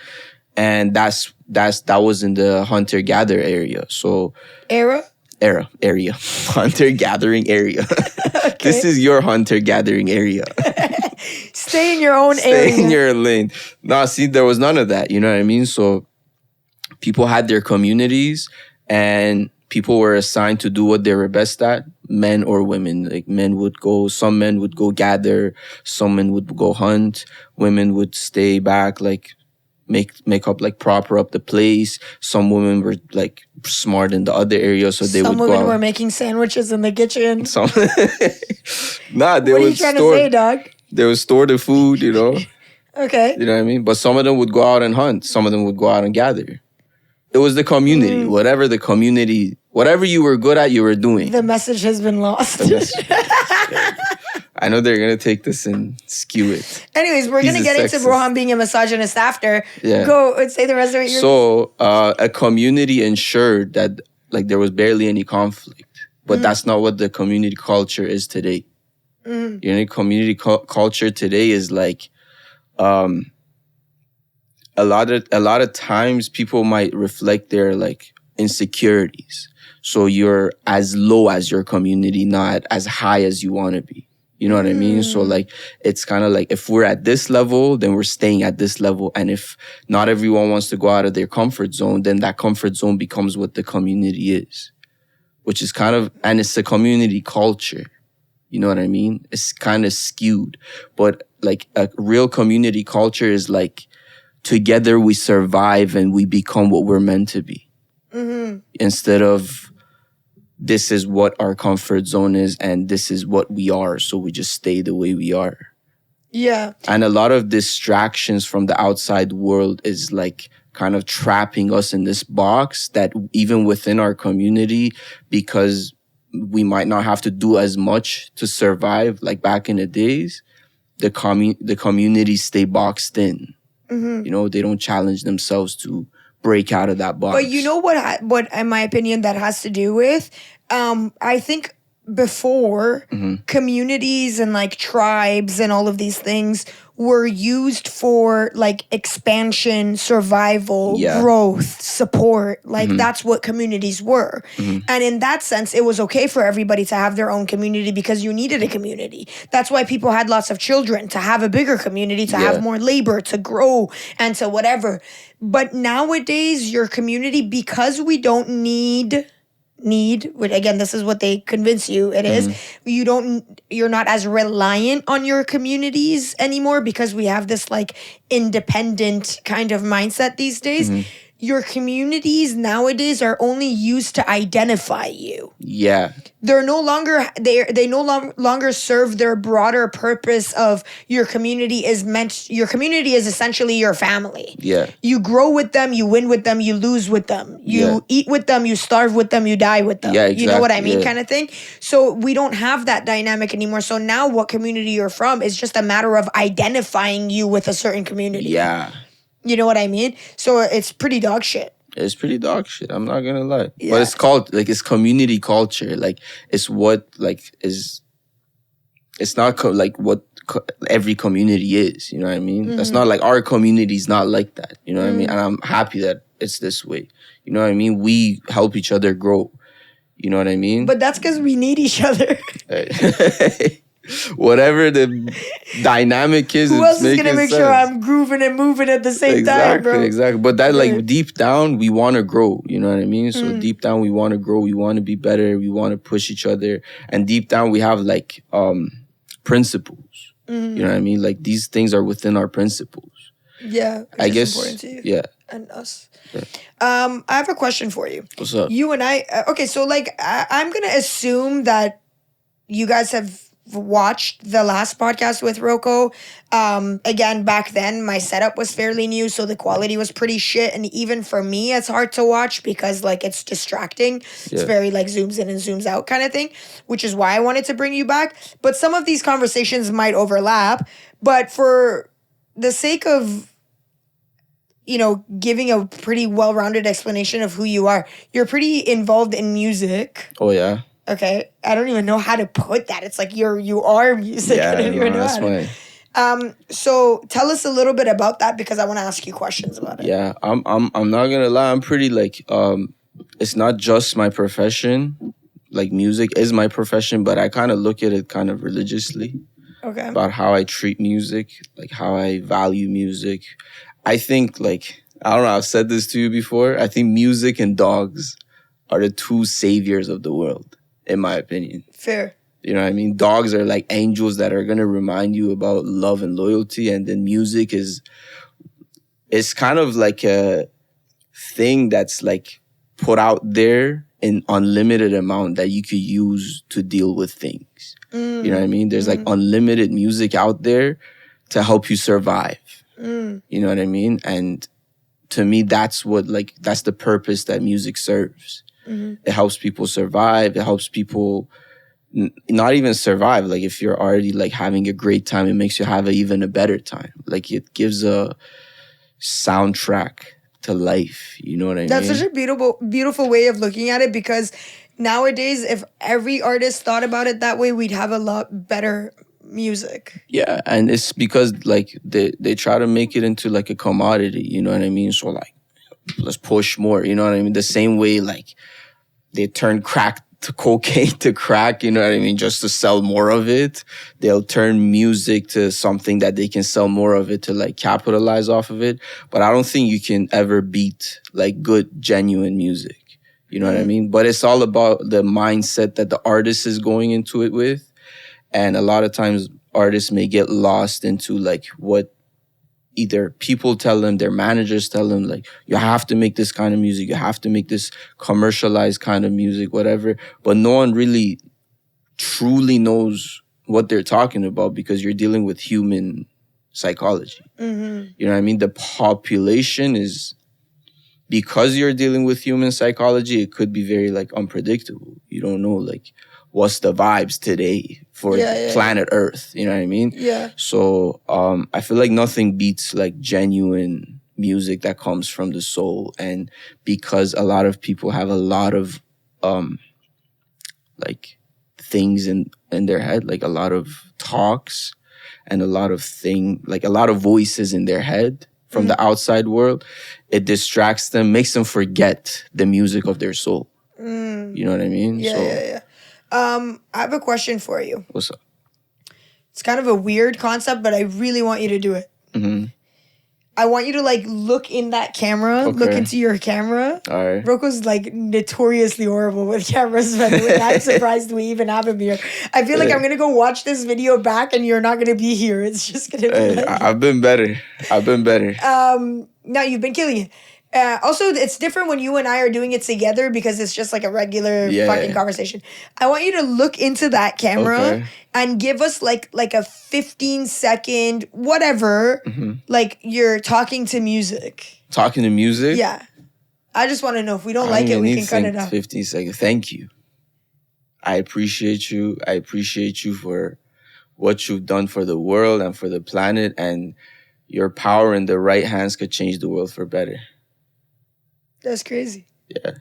And that was in the hunter-gatherer area. So area. Hunter-gathering area. Okay. This is your hunter-gathering area. Stay in your own area. Stay in your lane. No, see, there was none of that. You know what I mean? So people had their communities and people were assigned to do what they were best at, men or women. Like some men would go gather, some men would go hunt, women would stay back, like make up, like prop up the place. Some women were like smart in the other area, so they would go out. Some women were making sandwiches in the kitchen. Nah, they would. What are you trying to say, dog? They would store the food, you know. Okay. You know what I mean? But some of them would go out and hunt. Some of them would go out and gather. It was the community. Whatever you were good at, you were doing. The message has been lost. I know they're going to take this and skew it. Anyways, we're going to get into Rohan being a misogynist after. Yeah. Go and say the rest of it. So, a community ensured that like there was barely any conflict. But that's not what the community culture is today. You know, community culture today is like... A lot of times people might reflect their like insecurities. So you're as low as your community, not as high as you want to be. You know what I mean? So like, it's kind of like if we're at this level, then we're staying at this level. And if not everyone wants to go out of their comfort zone, then that comfort zone becomes what the community is, which is and it's a community culture. You know what I mean? It's kind of skewed, but like a real community culture is like, together we survive and we become what we're meant to be. Mm-hmm. Instead of this is what our comfort zone is and this is what we are, so we just stay the way we are. Yeah. And a lot of distractions from the outside world is like kind of trapping us in this box that even within our community, because we might not have to do as much to survive like back in the days, the community stay boxed in. Mm-hmm. You know, they don't challenge themselves to break out of that box. But you know what in my opinion, that has to do with? I think before, communities and like tribes and all of these things were used for like expansion, survival, growth, support. Like that's what communities were. And in that sense, it was okay for everybody to have their own community because you needed a community. That's why people had lots of children, to have a bigger community, to have more labor, to grow and to whatever. But nowadays, your community, because we don't need need, which again, this is what they convince you it is. You're not as reliant on your communities anymore because we have this like independent kind of mindset these days. Your communities nowadays are only used to identify you. Yeah. They're no longer they no longer serve their broader purpose of your community is essentially your family. Yeah. You grow with them, you win with them, you lose with them. You eat with them, you starve with them, you die with them. Yeah, exactly. You know what I mean, kind of thing. So we don't have that dynamic anymore. So now what community you're from is just a matter of identifying you with a certain community. Yeah. You know what I mean? So it's pretty dog shit. It's pretty dog shit. I'm not gonna lie, but it's called like it's community culture. Like it's what like is. It's not like what every community is. You know what I mean? That's not like our community's not like that. You know what I mean? And I'm happy that it's this way. You know what I mean? We help each other grow. You know what I mean? But that's because we need each other. Whatever the dynamic is, who else is gonna make sure I'm grooving and moving at the same time, bro? Exactly. But that like deep down, we want to grow. You know what I mean? So deep down, we want to grow. We want to be better. We want to push each other. And deep down, we have like principles. You know what I mean? Like these things are within our principles. Yeah, I guess. Important to you. Yeah. And us. Yeah. I have a question for you. What's up? You and I. Okay, so like I'm gonna assume that you guys have watched the last podcast with Roko. Again, back then my setup was fairly new, so the quality was pretty shit. And even for me, it's hard to watch because like it's distracting. It's very like zooms in and zooms out kind of thing, which is why I wanted to bring you back. But some of these conversations might overlap. But for the sake of, you know, giving a pretty well-rounded explanation of who you are, you're pretty involved in music. Oh yeah. Okay, I don't even know how to put that. It's like you are music. Yeah, I don't even know that's how to. So tell us a little bit about that because I want to ask you questions about it. Yeah, I'm not gonna lie. I'm pretty like it's not just my profession. Like music is my profession, but I kind of look at it kind of religiously. Okay. About how I treat music, like how I value music. I think like I don't know. I've said this to you before. I think music and dogs are the two saviors of the world. In my opinion. Fair. You know what I mean? Dogs are like angels that are going to remind you about love and loyalty. And then music it's kind of like a thing that's like put out there in unlimited amount that you could use to deal with things. You know what I mean? There's like unlimited music out there to help you survive. You know what I mean? And to me, that's the purpose that music serves. It helps people survive. It helps people not even survive. Like if you're already like having a great time, it makes you have even a better time. Like it gives a soundtrack to life. You know what I mean? That's such a beautiful way of looking at it because nowadays, if every artist thought about it that way, we'd have a lot better music. Yeah, and it's because like they try to make it into like a commodity. You know what I mean? So like, let's push more. You know what I mean? The same way like they turn crack to cocaine to crack, you know what I mean? Just to sell more of it. They'll turn music to something that they can sell more of it to like capitalize off of it. But I don't think you can ever beat like good, genuine music. You know what I mean? But it's all about the mindset that the artist is going into it with. And a lot of times artists may get lost into like what either people tell them, their managers tell them, like, you have to make this kind of music, you have to make this commercialized kind of music, whatever. But no one really truly knows what they're talking about because you're dealing with human psychology. You know what I mean? The population is, because you're dealing with human psychology, it could be very like unpredictable. You don't know like what's the vibes today for planet Earth. You know what I mean? Yeah. So I feel like nothing beats like genuine music that comes from the soul. And because a lot of people have a lot of like things in their head, like a lot of talks and a lot of voices in their head from the outside world, it distracts them, makes them forget the music of their soul. You know what I mean? Yeah. I have a question for you. What's up? It's kind of a weird concept, but I really want you to do it. I want you to like look in that camera, look Okay. into your camera. All right. Roko's like notoriously horrible with cameras, by the way. I'm surprised we even have him here. I feel like I'm gonna go watch this video back and you're not gonna be here. It's just gonna be Hey, like I've been better. no, you've been killing it. Also, it's different when you and I are doing it together because it's just like a regular fucking conversation. I want you to look into that camera and give us like a 15-second whatever, like you're talking to music. Talking to music? Yeah. I just want to know if we don't like it, we can cut it out. 15 seconds. Thank you. I appreciate you. I appreciate you for what you've done for the world and for the planet, and your power in the right hands could change the world for better. That's crazy. Yeah.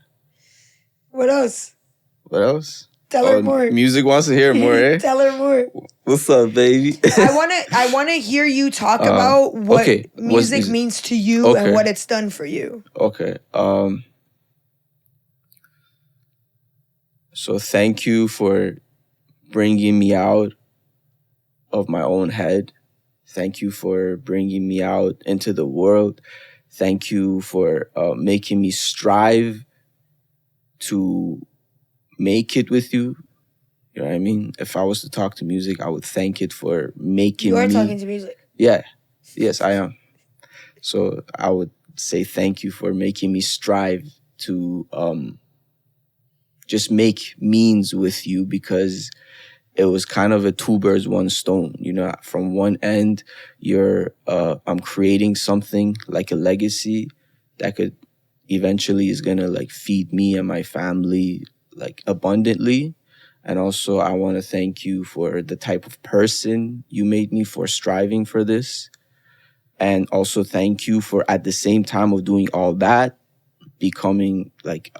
What else? What else? Tell her more. Music wants to hear more, eh? Tell her more. What's up, baby? I wanna hear you talk about what music means to you and what it's done for you. Okay. So thank you for bringing me out of my own head. Thank you for bringing me out into the world. Thank you for making me strive to make it with you. You know what I mean? If I was to talk to music, I would thank it for making me... You are talking to music. Yeah. Yes, I am. So I would say thank you for making me strive to just make means with you, because it was kind of a two birds, one stone. You know, from one end, I'm creating something like a legacy that could eventually is gonna like feed me and my family like abundantly. And also, I want to thank you for the type of person you made me, for striving for this. And also thank you for, at the same time of doing all that, becoming like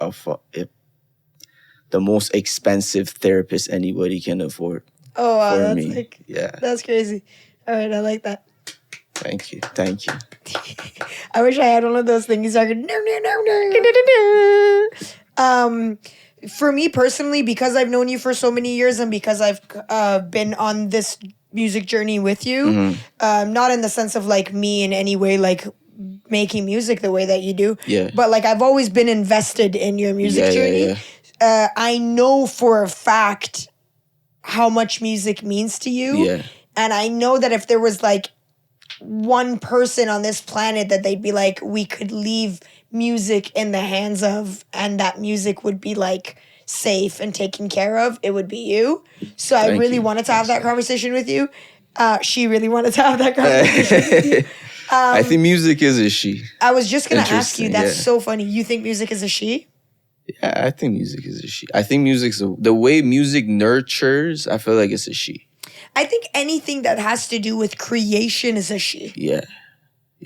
the most expensive therapist anybody can afford. Oh, wow, that's me. like, yeah. That's crazy. All right, I like that. Thank you. Thank you. I wish I had one of those things. I could. For me personally, because I've known you for so many years and because I've been on this music journey with you, not in the sense of like me in any way like making music the way that you do, but like I've always been invested in your music journey. I know for a fact how much music means to you, and I know that if there was like one person on this planet that they'd be like, we could leave music in the hands of, and that music would be like safe and taken care of, it would be you. So I really wanted to have that conversation with you. She really wanted to have that conversation with you. I think music is a she. I was just going to ask you, that's so funny. You think music is a she? Yeah, I think music is a she. I think music's the way music nurtures, I feel like it's a she. I think anything that has to do with creation is a she. Yeah.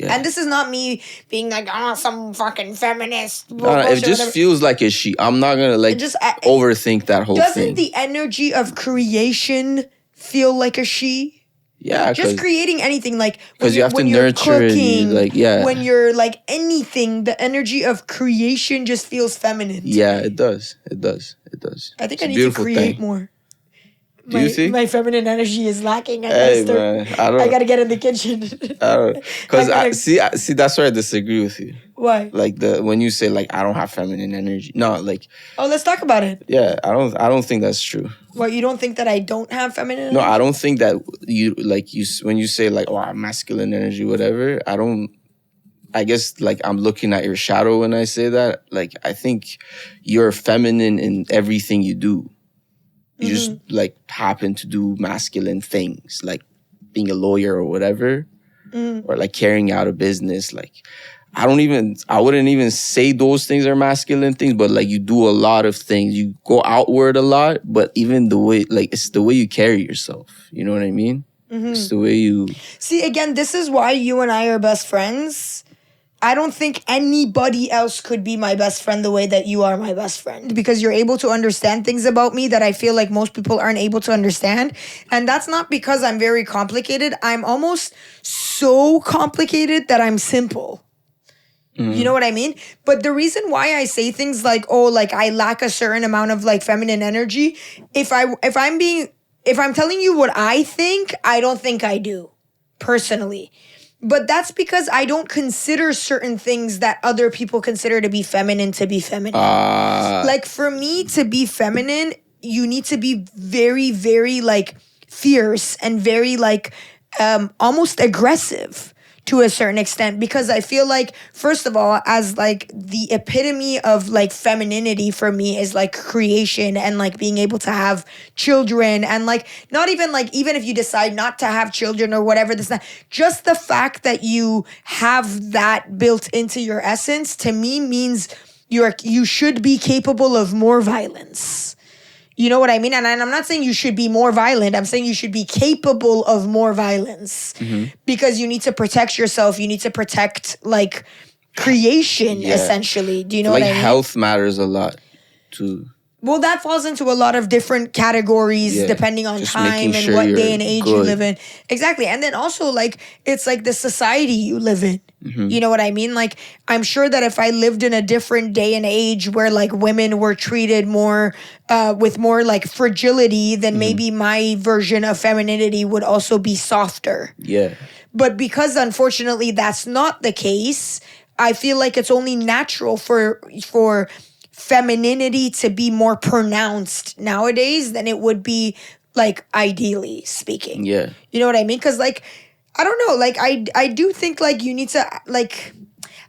And this is not me being like, oh, some fucking feminist. It just feels like a she. I'm not going to like overthink that whole thing. Doesn't the energy of creation feel like a she? Yeah. Just creating anything, like because you have to nurture cooking, it. When you're like anything, the energy of creation just feels feminine. Yeah, it does. I think I need to create more. Do you think? My feminine energy is lacking. I gotta get in the kitchen. I don't, because see, that's where I disagree with you. Why? Like when you say like I don't have feminine energy. No, like. Oh, let's talk about it. Yeah, I don't think that's true. What, you don't think that I don't have feminine energy? No, I don't think that when you say like, oh, I have masculine energy, whatever. I guess like I'm looking at your shadow when I say that. Like I think you're feminine in everything you do. You just like happen to do masculine things, like being a lawyer or whatever, or like carrying out a business. Like I wouldn't even say those things are masculine things, but like you do a lot of things. You go outward a lot, but even the way, like it's the way you carry yourself. You know what I mean? It's the way you... See, again, this is why you and I are best friends. I don't think anybody else could be my best friend the way that you are my best friend, because you're able to understand things about me that I feel like most people aren't able to understand. And that's not because I'm very complicated. I'm almost so complicated that I'm simple. You know what I mean? But the reason why I say things like, oh, like I lack a certain amount of like feminine energy, if I'm telling you what I think, I don't think I do, personally. But that's because I don't consider certain things that other people consider to be feminine to be feminine. Like for me to be feminine, you need to be very, very like fierce and very like almost aggressive to a certain extent, because I feel like, first of all, as like the epitome of like femininity for me is like creation and like being able to have children, and like not even like, even if you decide not to have children or whatever, this that, just the fact that you have that built into your essence to me means you should be capable of more violence. You know what I mean? And I'm not saying you should be more violent. I'm saying you should be capable of more violence, because you need to protect yourself. You need to protect like creation, essentially. Do you know like what I mean? Health matters a lot too. Well, that falls into a lot of different categories depending on just time and sure what day and age you good. live in. Exactly. And then also, like, it's like the society you live in. You know what I mean? Like, I'm sure that if I lived in a different day and age where, like, women were treated more, with more, like, fragility, then maybe my version of femininity would also be softer. Yeah. But because, unfortunately, that's not the case, I feel like it's only natural for femininity to be more pronounced nowadays than it would be, like, ideally speaking. Yeah. You know what I mean? Because, like, I don't know. Like, I do think, like, you need to, like,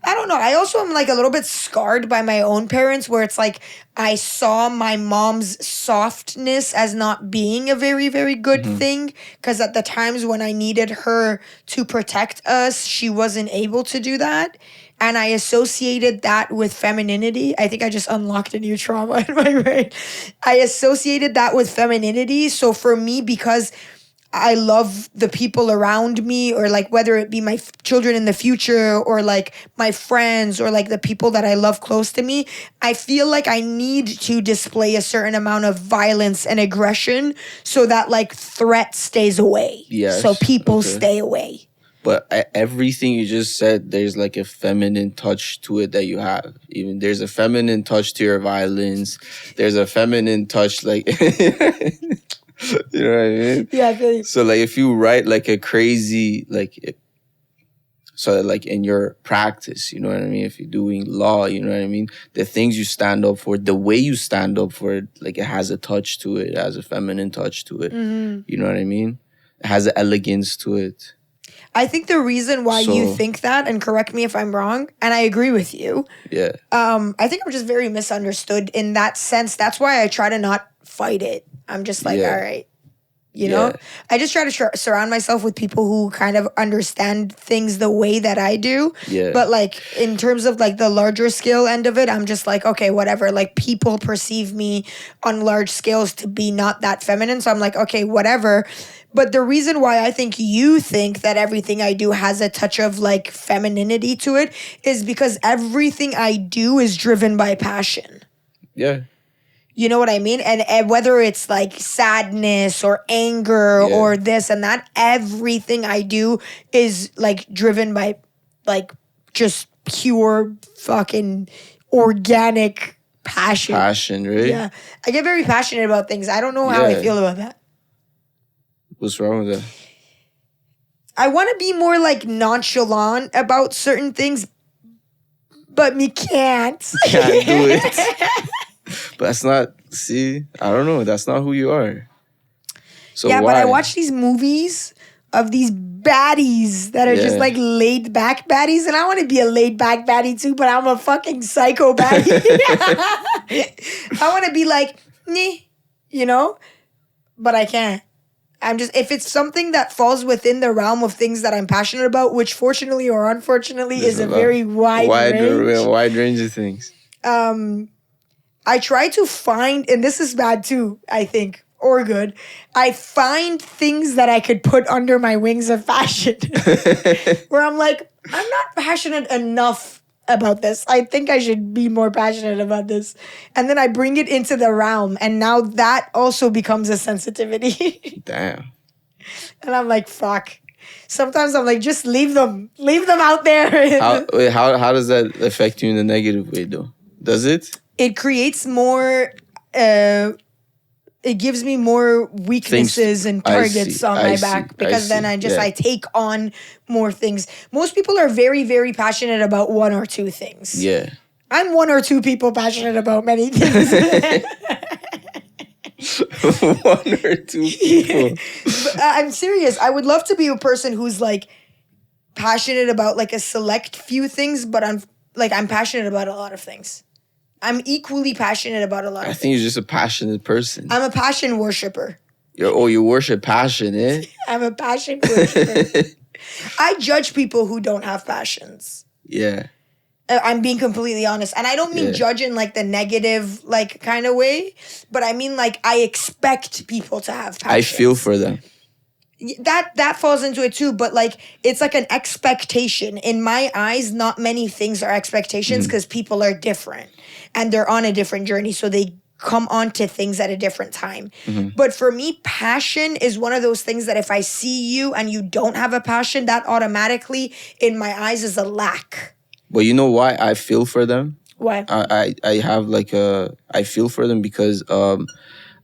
I don't know. I also am, like, a little bit scarred by my own parents, where it's like I saw my mom's softness as not being a very, very good thing. Because at the times when I needed her to protect us, she wasn't able to do that. And I associated that with femininity. I think I just unlocked a new trauma in my brain. I associated that with femininity. So for me, because I love the people around me, or like whether it be my children in the future, or like my friends, or like the people that I love close to me, I feel like I need to display a certain amount of violence and aggression so that like threat stays away. Yes. So people stay away. But everything you just said, there's like a feminine touch to it that you have. Even there's a feminine touch to your violence. There's a feminine touch, like, you know what I mean? Yeah, I feel you. So like if you write like a crazy, like, so like in your practice, you know what I mean? If you're doing law, you know what I mean? The things you stand up for, the way you stand up for it, like it has a touch to it. It has a feminine touch to it. You know what I mean? It has an elegance to it. I think the reason why you think that, and correct me if I'm wrong, and I agree with you. Yeah. I think I'm just very misunderstood in that sense. That's why I try to not fight it. I'm just like, all right, you know? I just try to surround myself with people who kind of understand things the way that I do. Yeah. But like in terms of like the larger scale end of it, I'm just like, okay, whatever. Like people perceive me on large scales to be not that feminine. So I'm like, okay, whatever. But the reason why I think you think that everything I do has a touch of like femininity to it is because everything I do is driven by passion. Yeah. You know what I mean? And whether it's like sadness or anger or this and that, everything I do is like driven by like just pure fucking organic passion. Passion, right? Yeah. I get very passionate about things. I don't know how I feel about that. What's wrong with that? I want to be more like nonchalant about certain things, but me can't. Can't do it. But that's not, see, I don't know. That's not who you are. So yeah, why? but I watch these movies of these baddies that are just like laid back baddies, and I want to be a laid back baddie too, but I'm a fucking psycho baddie. I want to be like, nah, you know, but I can't. I'm just, if it's something that falls within the realm of things that I'm passionate about, which fortunately or unfortunately is a very wide range. Wide range of things. I try to find, and this is bad too, I think, or good. I find things that I could put under my wings of fashion. Where I'm like, I'm not passionate enough about this. I think I should be more passionate about this. And then I bring it into the realm, and now that also becomes a sensitivity. Damn. And I'm like, fuck. Sometimes I'm like, just leave them out there. How does that affect you in a negative way though? Does it? It creates more it gives me more weaknesses and targets on my back because then I take on more things. Most people are very, very passionate about one or two things. Yeah. I'm one or two people passionate about many things. One or two people. But, I'm serious. I would love to be a person who's like passionate about like a select few things, but I'm passionate about a lot of things. I'm equally passionate about a lot of things. I think you're just a passionate person. I'm a passion worshiper. You worship passion, eh? I'm a passion worshiper. I judge people who don't have passions. Yeah. I'm being completely honest. And I don't mean judge in like the negative like kind of way, but I mean like I expect people to have passions. I feel for them. That falls into it too, but like it's like an expectation. In my eyes, not many things are expectations because people are different and they're on a different journey. So they come onto things at a different time. But for me, passion is one of those things that if I see you and you don't have a passion, that automatically in my eyes is a lack. But you know why I feel for them? Why? I have like I feel for them because a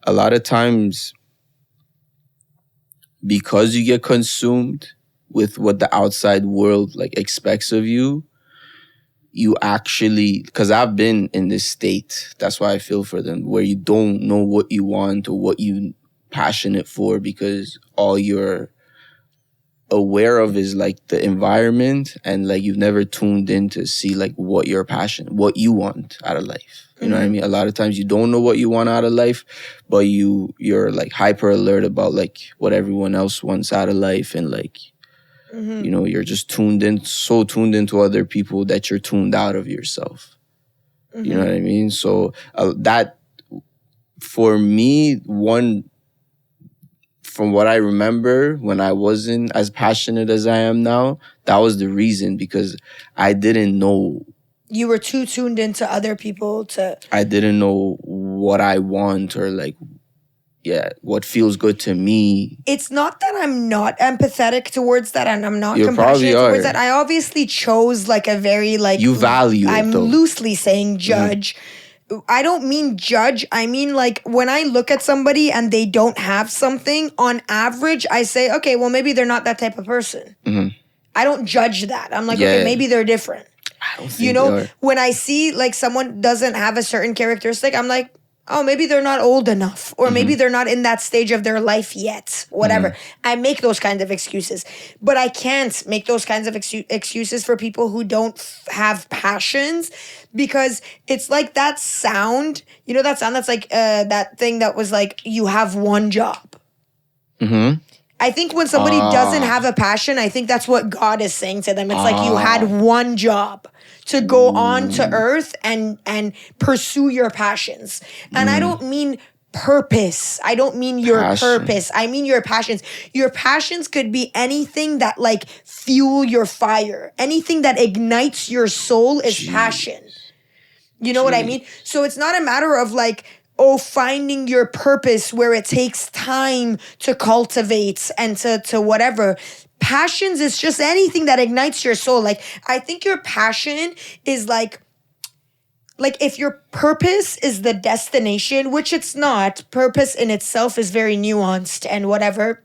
lot of times because you get consumed with what the outside world like expects of you, you actually, because I've been in this state, that's why I feel for them, where you don't know what you want or what you're passionate for because all you're aware of is like the environment and like you've never tuned in to see like what you're passionate, what you want out of life. You know what I mean? A lot of times you don't know what you want out of life, but you're like hyper alert about like what everyone else wants out of life and like, you know, you're just so tuned into other people that you're tuned out of yourself. You know what I mean? So that, for me, from what I remember when I wasn't as passionate as I am now, that was the reason because I didn't know. You were too tuned into other people to... I didn't know what I want or like, what feels good to me. It's not that I'm not empathetic towards that and I'm not compassionate towards that. I obviously chose like a very like... You value I'm it though. loosely saying judge. I don't mean judge. I mean like when I look at somebody and they don't have something, on average, I say, okay, well maybe they're not that type of person. I don't judge that. I'm like, okay, maybe they're different. I don't think when I see like someone doesn't have a certain characteristic, I'm like, oh, maybe they're not old enough or maybe they're not in that stage of their life yet, whatever. I make those kinds of excuses, but I can't make those kinds of excuses for people who don't have passions because it's like that sound, you know, that sound that's like that thing that was like, you have one job. I think when somebody doesn't have a passion, I think that's what God is saying to them. It's like you had one job to go on to earth and pursue your passions. And I don't mean purpose. I don't mean your purpose. I mean your passions. Your passions could be anything that like fuel your fire. Anything that ignites your soul is passion. You know what I mean? So it's not a matter of like, finding your purpose where it takes time to cultivate and to whatever. Passions is just anything that ignites your soul. Like, I think your passion is like if your purpose is the destination, which it's not, purpose in itself is very nuanced and whatever.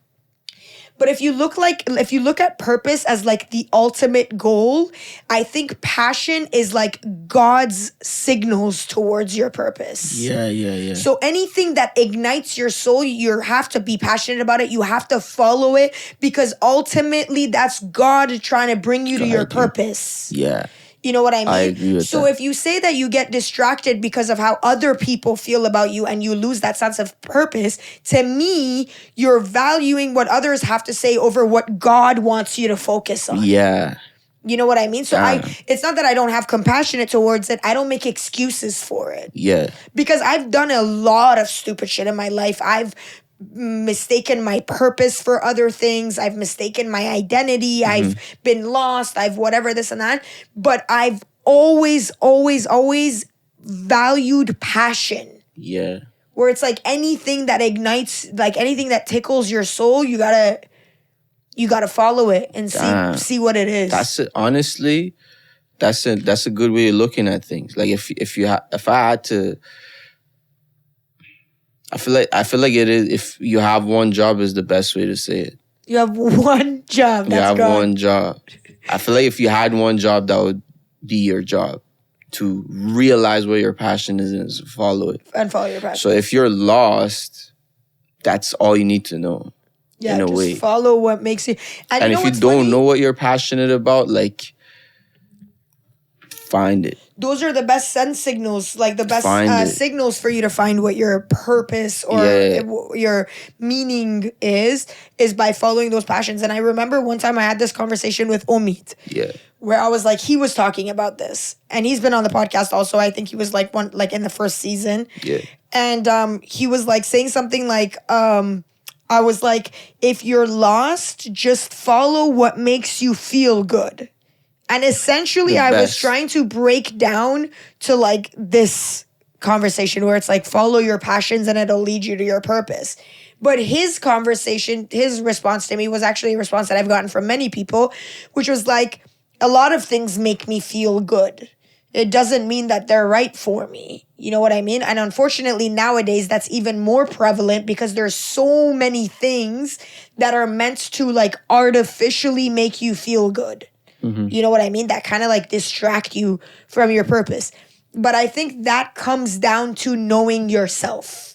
But if you look at purpose as like the ultimate goal, I think passion is like God's signals towards your purpose. Yeah. So anything that ignites your soul, you have to be passionate about it. You have to follow it because ultimately that's God trying to bring you to your purpose. Yeah. You know what I mean? I agree with so that. if you say that you get distracted because of how other people feel about you and you lose that sense of purpose, to me, you're valuing what others have to say over what God wants you to focus on. Yeah. You know what I mean? So it's not that I don't have compassion towards it. I don't make excuses for it. Yeah. Because I've done a lot of stupid shit in my life. I've mistaken my purpose for other things. I've mistaken my identity. I've been lost. I've whatever, this and that. But I've always valued passion. Yeah. Where it's like anything that ignites, like anything that tickles your soul, you gotta follow it and see what it is. That's it. Honestly, that's a good way of looking at things. Like if I had to, I feel like it is. If you have one job, is the best way to say it. You have one job. You have one job. I feel like if you had one job, that would be your job, to realize what your passion is and follow it. And follow your passion. So if you're lost, that's all you need to know. Yeah, in a just way. follow what makes you. And if you don't know what you're passionate about, like, find it. Those are the best sense signals, like the best signals for you to find what your purpose or your meaning is by following those passions. And I remember one time I had this conversation with Omid. Yeah. Where I was like, he was talking about this. And he's been on the podcast also. I think he was like in the first season. Yeah. And he was like saying something like, I was like, if you're lost, just follow what makes you feel good. And essentially, I was trying to break down to like this conversation where it's like, follow your passions and it'll lead you to your purpose. But his response to me was actually a response that I've gotten from many people, which was like, a lot of things make me feel good. It doesn't mean that they're right for me. You know what I mean? And unfortunately, nowadays, that's even more prevalent because there's so many things that are meant to like artificially make you feel good. Mm-hmm. You know what I mean? That kind of like distract you from your purpose. But I think that comes down to knowing yourself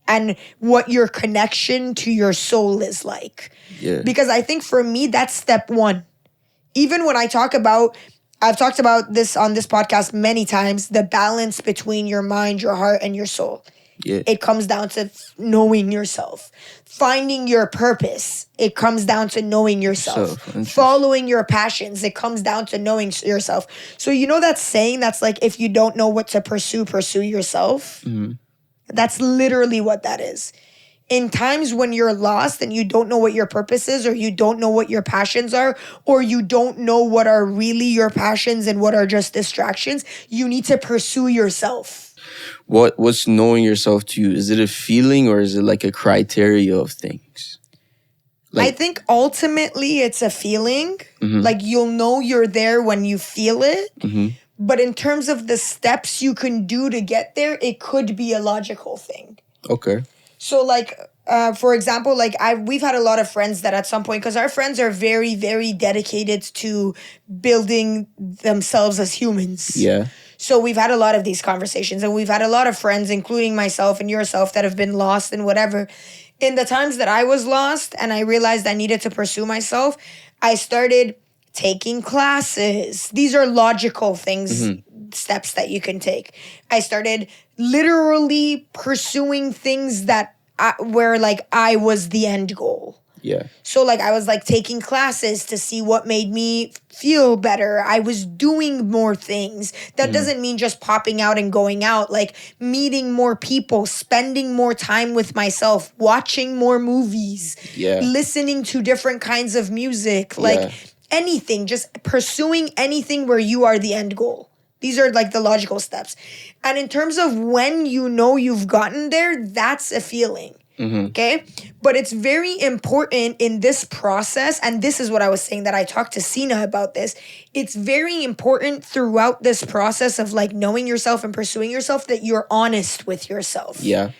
and what your connection to your soul is like. Yeah. Because I think for me, that's step one. Even when I've talked about this on this podcast many times, the balance between your mind, your heart, and your soul. Yeah. It comes down to knowing yourself. Finding your purpose. It comes down to knowing yourself. Following your passions. It comes down to knowing yourself. So you know that saying that's like, if you don't know what to pursue yourself? Mm-hmm. That's literally what that is. In times when you're lost and you don't know what your purpose is, or you don't know what your passions are, or you don't know what are really your passions and what are just distractions, you need to pursue yourself. What's knowing yourself to you? Is it a feeling or is it like a criteria of things? I think ultimately it's a feeling. Mm-hmm. Like you'll know you're there when you feel it. Mm-hmm. But in terms of the steps you can do to get there, it could be a logical thing. Okay. So like, for example, like we've had a lot of friends that at some point, because our friends are very, very dedicated to building themselves as humans. Yeah. So we've had a lot of these conversations, and we've had a lot of friends, including myself and yourself, that have been lost and whatever. In the times that I was lost and I realized I needed to pursue myself, I started taking classes. These are logical things, steps that you can take. I started literally pursuing things that where like I was the end goal. Yeah. So like I was like taking classes to see what made me feel better. I was doing more things. That doesn't mean just popping out and going out, like meeting more people, spending more time with myself, watching more movies, listening to different kinds of music, like anything, just pursuing anything where you are the end goal. These are like the logical steps. And in terms of when you know you've gotten there, that's a feeling. Mm-hmm. Okay? But it's very important in this process, and this is what I was saying that I talked to Sina about this. It's very important throughout this process of like knowing yourself and pursuing yourself that you're honest with yourself. Yeah.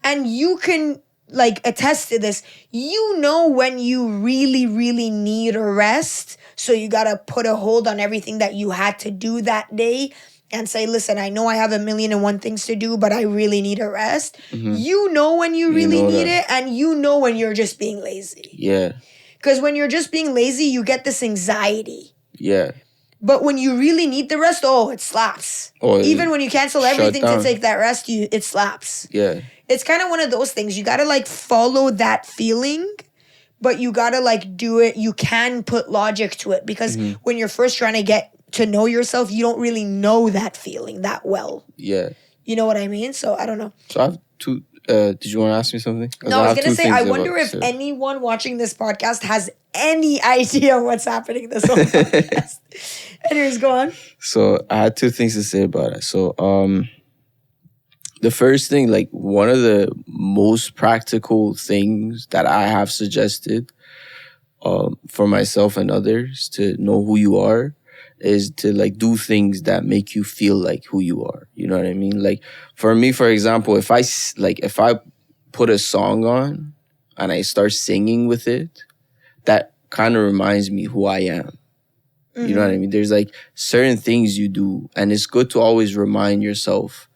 And you can like attest to this. You know when you really, really need a rest. So you got to put a hold on everything that you had to do that day and say, listen, I know I have 1,000,001 things to do, but I really need a rest. Mm-hmm. You know when you really need it, and you know when you're just being lazy. Yeah. Because when you're just being lazy, you get this anxiety. Yeah. But when you really need the rest, it slaps. Even when you cancel everything to take that rest, it slaps. Yeah. It's kind of one of those things. You got to like follow that feeling, but you got to like do it. You can put logic to it because when you're first trying to get to know yourself, you don't really know that feeling that well. Yeah. You know what I mean? So I don't know. So I have two. Did you want to ask me something? No, I was going to say, I wonder if anyone watching this podcast has any idea what's happening this whole podcast. Anyways, go on. So I had two things to say about it. So the first thing, like one of the most practical things that I have suggested for myself and others to know who you are is to like do things that make you feel like who you are. You know what I mean? Like for me, for example, if I put a song on and I start singing with it, that kind of reminds me who I am. You know what I mean? There's like certain things you do, and it's good to always remind yourself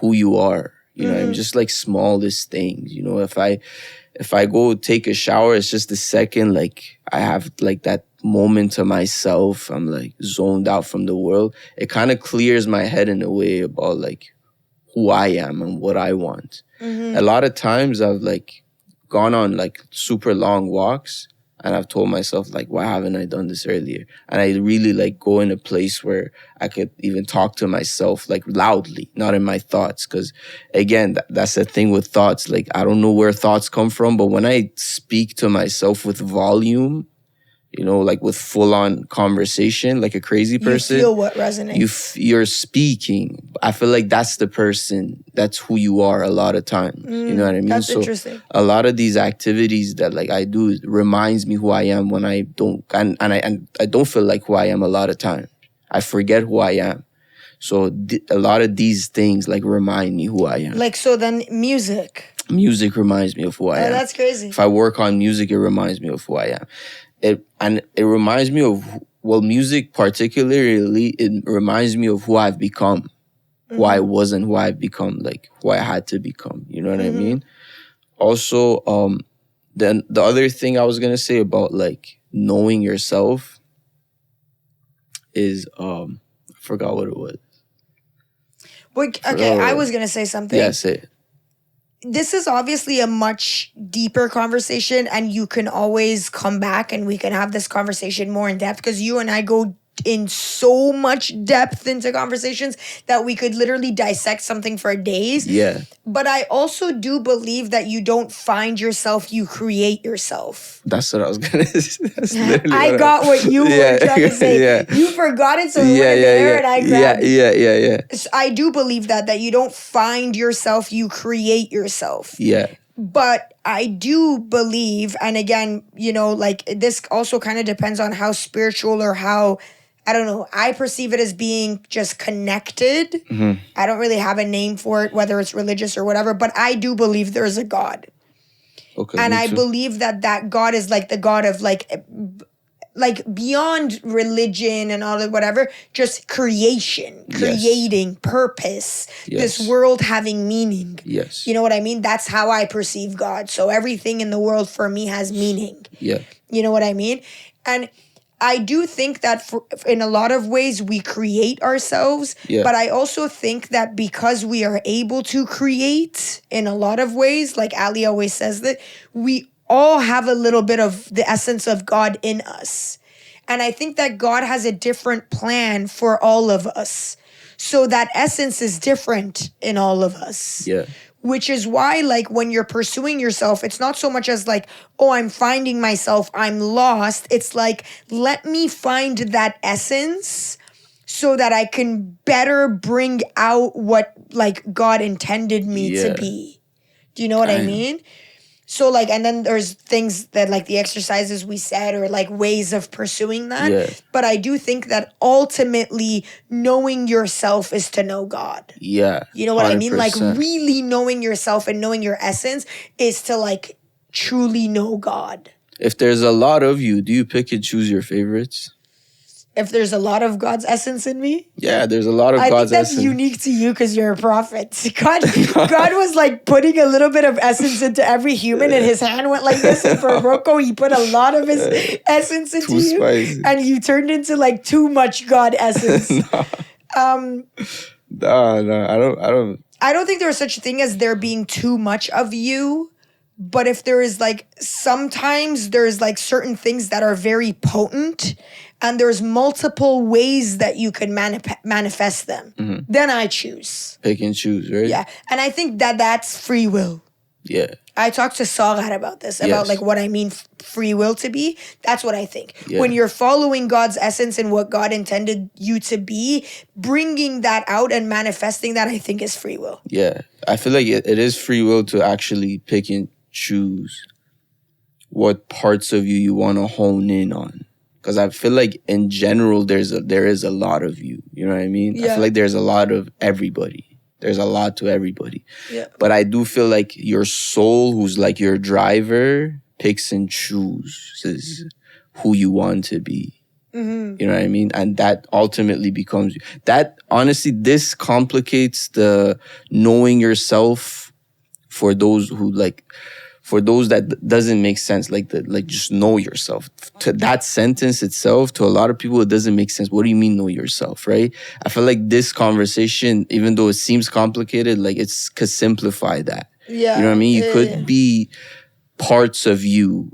who you are. You know what I mean? Just like smallest things. You know, if I go take a shower, it's just a second, like I have like that moment to myself. I'm like zoned out from the world. It kind of clears my head in a way about like who I am and what I want. A lot of times I've like gone on like super long walks, and I've told myself, like, why haven't I done this earlier? And I really, like, go in a place where I could even talk to myself, like, loudly, not in my thoughts. Because, again, that's the thing with thoughts. Like, I don't know where thoughts come from, but when I speak to myself with volume, you know, like with full-on conversation, like a crazy person. You feel what resonates. You're speaking. I feel like that's the person. That's who you are a lot of times. You know what I mean? That's so interesting. A lot of these activities that like I do reminds me who I am when I don't, and I don't feel like who I am a lot of times. I forget who I am. So a lot of these things like remind me who I am. Like, so then music. Music reminds me of who I am. That's crazy. If I work on music, it reminds me of who I am. It reminds me of, well, music particularly, it reminds me of who I've become, who I was and who I've become, like who I had to become. You know what I mean? Also, then the other thing I was gonna say about like knowing yourself is I forgot what it was. Wait, okay, I was gonna say something. Yeah, say it. This is obviously a much deeper conversation, and you can always come back and we can have this conversation more in depth, because you and I go in so much depth into conversations that we could literally dissect something for days. Yeah. But I also do believe that you don't find yourself, you create yourself. That's what I was gonna say. I got what you were trying to say. Yeah. You forgot it, so it went in the air and I grabbed it. Yeah. So I do believe that you don't find yourself, you create yourself. Yeah. But I do believe, and again, you know, like this also kind of depends on how spiritual or how, I don't know, I perceive it as being just connected. I don't really have a name for it, whether it's religious or whatever, but I do believe there's a God. Okay. And I believe that God is like the God of like beyond religion and all of whatever, just creation, creating, purpose, this world having meaning. Yes. You know what I mean? That's how I perceive God. So everything in the world for me has meaning. Yeah. You know what I mean? And I do think that in a lot of ways we create ourselves, but I also think that because we are able to create in a lot of ways, like Ali always says that, we all have a little bit of the essence of God in us. And I think that God has a different plan for all of us. So that essence is different in all of us. Yeah. Which is why, like, when you're pursuing yourself, it's not so much as like, oh, I'm finding myself, I'm lost. It's like, let me find that essence so that I can better bring out what, like, God intended me to be. Do you know what I mean? So, like, and then there's things that, like, the exercises we said or, like, ways of pursuing that. Yeah. But I do think that ultimately knowing yourself is to know God. Yeah. You know what 100%. I mean? Like, really knowing yourself and knowing your essence is to, like, truly know God. If there's a lot of you, do you pick and choose your favorites? If there's a lot of God's essence in me? Yeah, there's a lot of I God's think that's essence. unique to you because you're a prophet. God was like putting a little bit of essence into every human, and his hand went like this. And for Roko, he put a lot of his essence into you, spicy. and you turned into like too much God essence. No, I don't think there's such a thing as there being too much of you. But if there is like, sometimes there's like certain things that are very potent and there's multiple ways that you can manifest them, then I choose. Pick and choose, right? Yeah. And I think that that's free will. Yeah. I talked to Sagar about this, about like what I mean free will to be. That's what I think. Yeah. When you're following God's essence and what God intended you to be, bringing that out and manifesting that, I think is free will. Yeah. I feel like it is free will to actually pick and choose what parts of you want to hone in on. Because I feel like in general, there is a lot of you. You know what I mean? I Yeah. feel like there's a lot of everybody. There's a lot to everybody. Yeah. But I do feel like your soul, who's like your driver, picks and chooses who you want to be. Mm-hmm. You know what I mean? And that ultimately becomes that. Honestly, this complicates the knowing yourself for those who like. For those that doesn't make sense, like just know yourself. To that sentence itself, to a lot of people, it doesn't make sense. What do you mean know yourself, right? I feel like this conversation, even though it seems complicated, like it's could simplify that. Yeah. You know what I mean? You could be parts of you.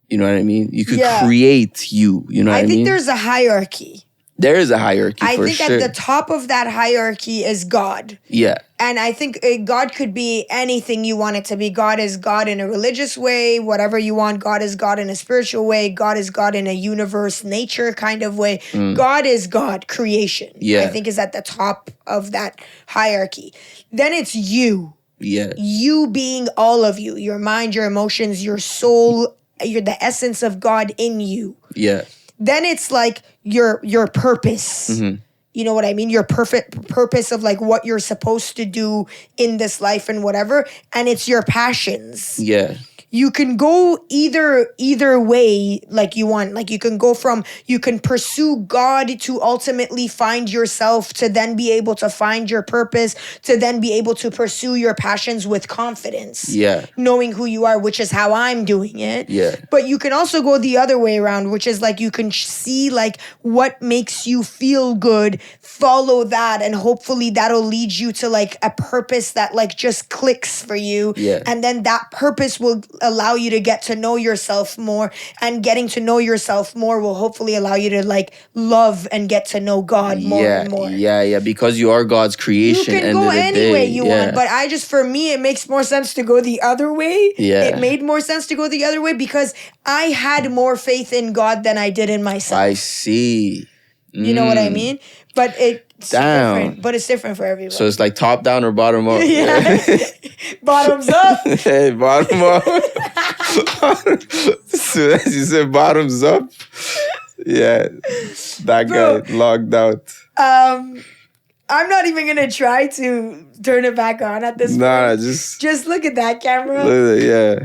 You know what I mean? You could create you. You know what I mean? I think there's a hierarchy. There is a hierarchy, I for think sure. at the top of that hierarchy is God. Yeah. And I think God could be anything you want it to be. God is God in a religious way, whatever you want. God is God in a spiritual way. God is God in a universe, nature kind of way. God is God, creation. Yeah. I think is at the top of that hierarchy. Then it's you. Yeah. You being all of you. Your mind, your emotions, your soul. You're the essence of God in you. Yeah. Then it's like your purpose. Mm-hmm. You know what I mean? Your perfect purpose of like what you're supposed to do in this life and whatever. And it's your passions. Yeah. You can go either way like you want. Like you can pursue God to ultimately find yourself, to then be able to find your purpose, to then be able to pursue your passions with confidence. Yeah. Knowing who you are, which is how I'm doing it. Yeah. But you can also go the other way around, which is like you can see like what makes you feel good, follow that, and hopefully that'll lead you to like a purpose that like just clicks for you. Yeah. And then that purpose will allow you to get to know yourself more, and getting to know yourself more will hopefully allow you to like love and get to know God more and more. Yeah, because you are God's creation. You can go any way you want, but for me, it makes more sense to go the other way. Yeah. It made more sense to go the other way because I had more faith in God than I did in myself. I see. You know what I mean? But it's different. But it's different for everybody. So it's like top down or bottom up. Yeah. Bottoms up. Hey, bottom up. So as you said, bottoms up. Yeah, that guy logged out. I'm not even gonna try to turn it back on at this point. Nah, just look at that camera. Look at yeah.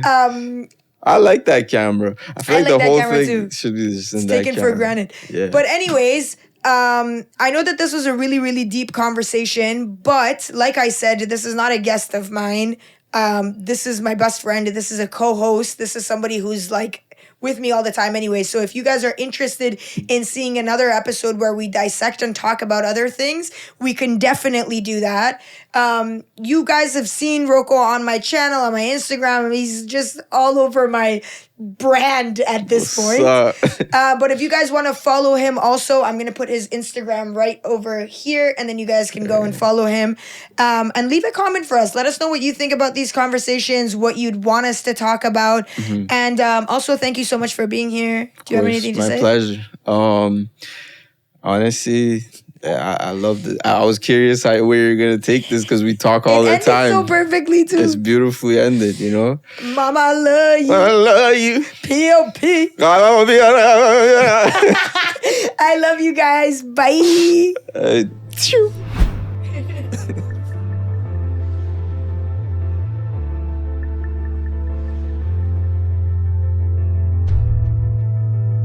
I like that camera. I feel like the whole thing should be just in that camera. Taken for granted. Yeah. But anyways, I know that this was a really, really deep conversation, but like I said, this is not a guest of mine. This is my best friend. This is a co-host. This is somebody who's like with me all the time anyway. So if you guys are interested in seeing another episode where we dissect and talk about other things, we can definitely do that. You guys have seen Roko on my channel, on my Instagram. He's just all over my brand at this point. But if you guys want to follow him also, I'm going to put his Instagram right over here, and then you guys can go and follow him. And leave a comment for us. Let us know what you think about these conversations, what you'd want us to talk about. Mm-hmm. And also, thank you so much for being here. Do you have anything to say? My pleasure. Honestly, I loved it. I was curious where you're going to take this because we talk all the time. It ended so perfectly, too. It's beautifully ended, you know? Mama, I love you. I love you. P.O.P. I love you guys. Bye.